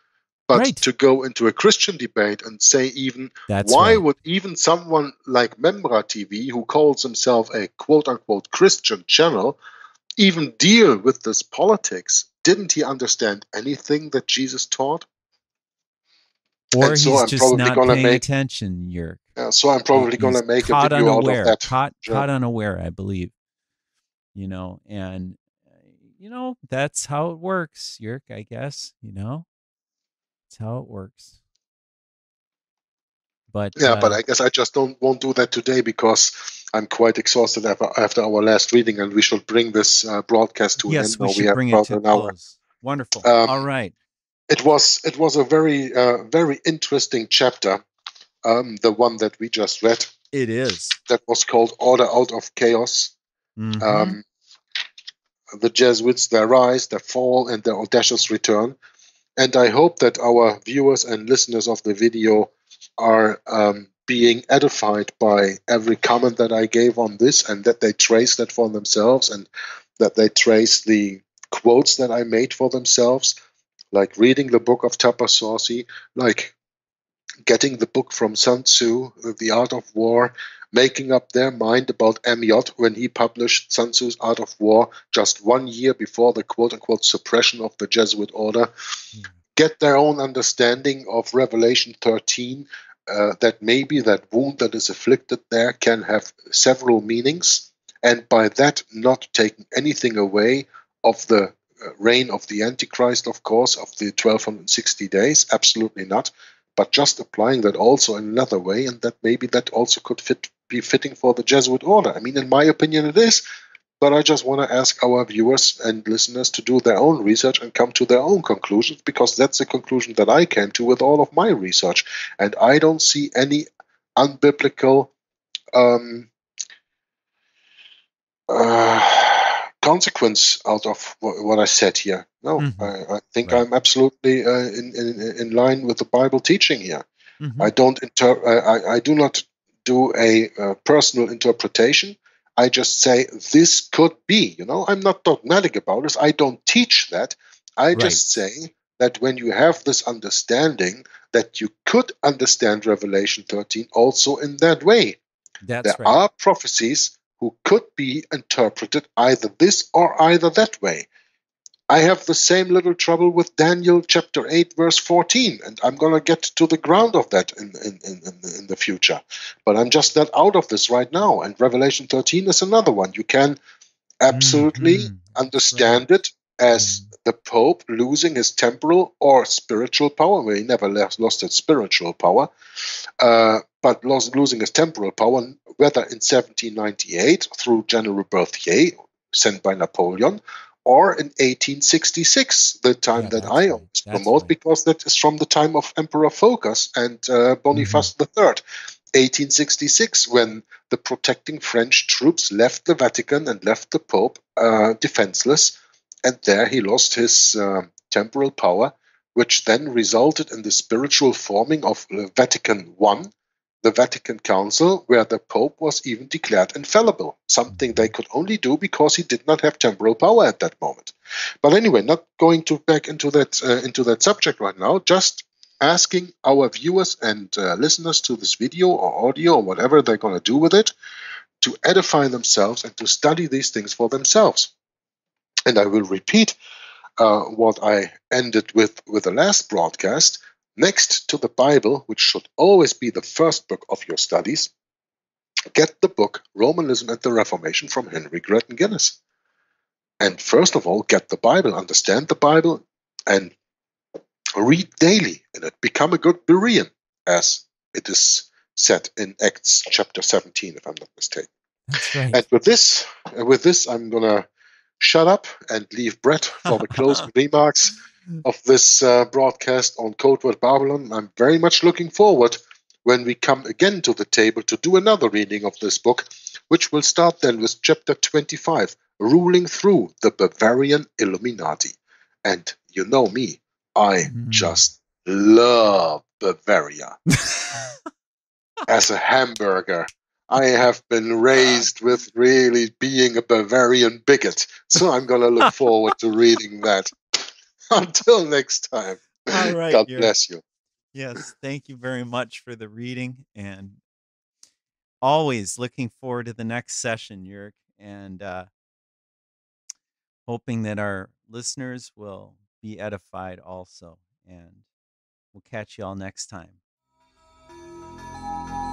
but to go into a Christian debate and say even, why would even someone like Memra TV, who calls himself a quote-unquote Christian channel, even deal with this politics? Didn't he understand anything that Jesus taught? Or he's just not paying attention, Yerk. So I'm probably going to make a video out of that. Caught unaware, I believe. And that's how it works, Yerk, I guess. That's how it works. But but I guess I just won't do that today, because I'm quite exhausted after our last reading, and we should bring this broadcast to an end. Yes, we should bring it to close. Wonderful. All right. It was a very very interesting chapter, the one that we just read. It is. That was called Order Out of Chaos. The Jesuits, their rise, their fall, and their audacious return. And I hope that our viewers and listeners of the video are being edified by every comment that I gave on this, and that they trace that for themselves, and that they trace the quotes that I made for themselves, like reading the book of Tapasauci, like getting the book from Sun Tzu, The Art of War, making up their mind about Amiot when he published Sun Tzu's Art of War just 1 year before the quote-unquote suppression of the Jesuit order, get their own understanding of Revelation 13, that maybe that wound that is afflicted there can have several meanings, and by that not taking anything away of the reign of the Antichrist, of course, of the 1260 days, absolutely not, but just applying that also in another way, and that maybe that also could be fitting for the Jesuit order. I mean, in my opinion, it is, but I just want to ask our viewers and listeners to do their own research and come to their own conclusions, because that's the conclusion that I came to with all of my research, and I don't see any unbiblical consequence out of what I said here. No, I think I'm absolutely in line with the Bible teaching here. I do not do a personal interpretation. I just say this could be. I'm not dogmatic about this. I don't teach that. I just say that when you have this understanding, that you could understand Revelation 13 also in that way. That's there right. are prophecies who could be interpreted either this or either that way. I have the same little trouble with Daniel chapter 8, verse 14, and I'm going to get to the ground of that in the future. But I'm just not out of this right now, and Revelation 13 is another one. You can absolutely understand it as the Pope losing his temporal or spiritual power. Well, he never lost his spiritual power, but losing his temporal power, whether in 1798 through General Berthier, sent by Napoleon, or in 1866, the time that I always promote, because that is from the time of Emperor Phocas and Boniface III. 1866, when the protecting French troops left the Vatican and left the Pope defenseless, and there he lost his temporal power, which then resulted in the spiritual forming of Vatican I, the Vatican Council, where the Pope was even declared infallible, something they could only do because he did not have temporal power at that moment. But anyway, not going back into that subject right now, just asking our viewers and listeners to this video or audio or whatever they're going to do with it, to edify themselves and to study these things for themselves. And I will repeat what I ended with the last broadcast. Next to the Bible, which should always be the first book of your studies, get the book Romanism and the Reformation from Henry Gretton Guinness. And first of all, get the Bible, understand the Bible, and read daily in it. Become a good Berean, as it is said in Acts chapter 17, if I'm not mistaken. That's right. And with this, I'm going to shut up and leave Brett for the closing remarks of this broadcast on Codeword Barbelon. I'm very much looking forward when we come again to the table to do another reading of this book, which will start then with chapter 25, Ruling Through the Bavarian Illuminati. And you know me, I just love Bavaria. As a hamburger, I have been raised with really being a Bavarian bigot, so I'm going to look forward to reading that. Until next time, all right, God bless you. Yes, thank you very much for the reading, and always looking forward to the next session, Jörg, and hoping that our listeners will be edified also, and we'll catch you all next time.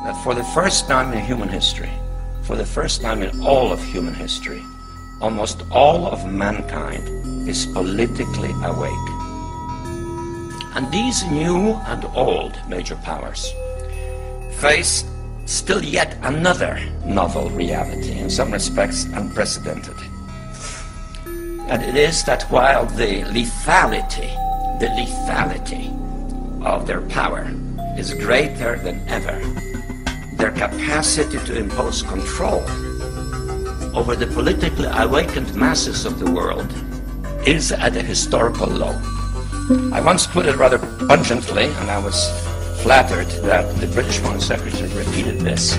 That for the first time in human history, for the first time in all of human history, almost all of mankind is politically awake. And these new and old major powers face still yet another novel reality, in some respects unprecedented. And it is that while the lethality of their power is greater than ever, their capacity to impose control over the politically awakened masses of the world is at a historical low. I once put it rather pungently, and I was flattered that the British Foreign Secretary repeated this,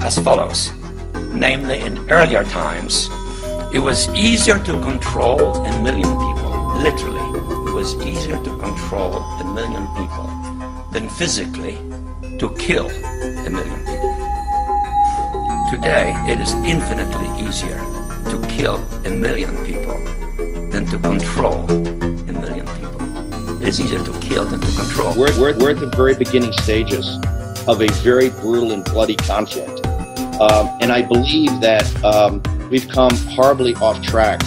as follows. Namely, in earlier times, it was easier to control 1 million people, literally, it was easier to control 1 million people than physically to kill 1 million people. Today, it is infinitely easier to kill 1 million people than to control 1 million people. It is easier to kill than to control. We're at the very beginning stages of a very brutal and bloody conflict. And I believe that we've come horribly off track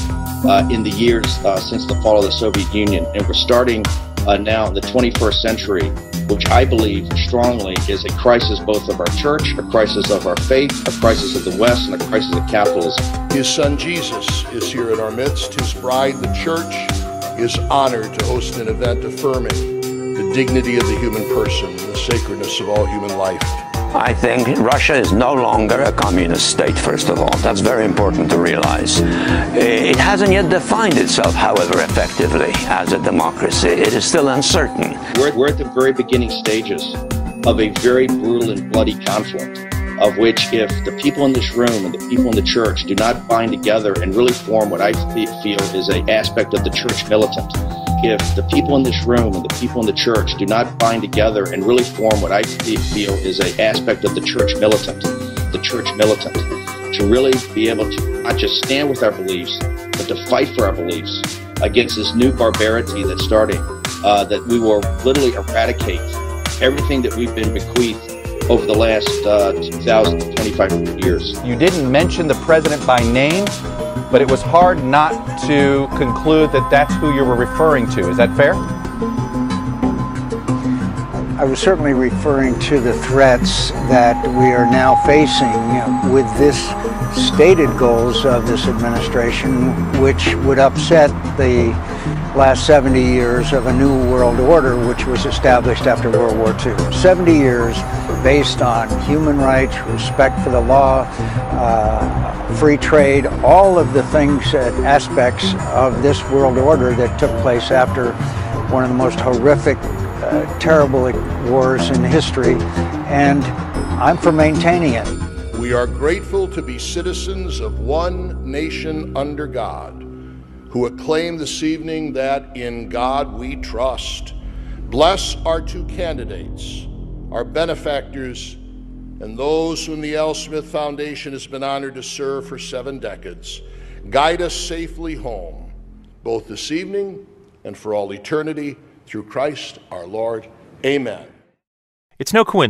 in the years since the fall of the Soviet Union. And we're starting now in the 21st century, which I believe strongly is a crisis both of our church, a crisis of our faith, a crisis of the West, and a crisis of capitalism. His son Jesus is here in our midst. His bride, the church, is honored to host an event affirming the dignity of the human person and the sacredness of all human life. I think Russia is no longer a communist state, first of all. That's very important to realize. It hasn't yet defined itself, however, effectively as a democracy. It is still uncertain. We're at the very beginning stages of a very brutal and bloody conflict, of which if the people in this room and the people in the church do not bind together and really form what I feel is an aspect of the church militant, if the people in this room and the people in the church do not bind together and really form what I feel is an aspect of the church militant, to really be able to not just stand with our beliefs, but to fight for our beliefs against this new barbarity that's starting, that we will literally eradicate everything that we've been bequeathed over the last 2,025 years. You didn't mention the president by name, but it was hard not to conclude that that's who you were referring to. Is that fair? I was certainly referring to the threats that we are now facing with this stated goals of this administration, which would upset the last 70 years of a new world order which was established after World War II. 70 years based on human rights, respect for the law, free trade, all of the things and aspects of this world order that took place after one of the most horrific, terrible wars in history, and I'm for maintaining it. We are grateful to be citizens of one nation under God, who acclaim this evening that in God we trust. Bless our two candidates, our benefactors, and those whom the L. Smith Foundation has been honored to serve for 7 decades. Guide us safely home, both this evening and for all eternity, through Christ our Lord. Amen. It's no coincidence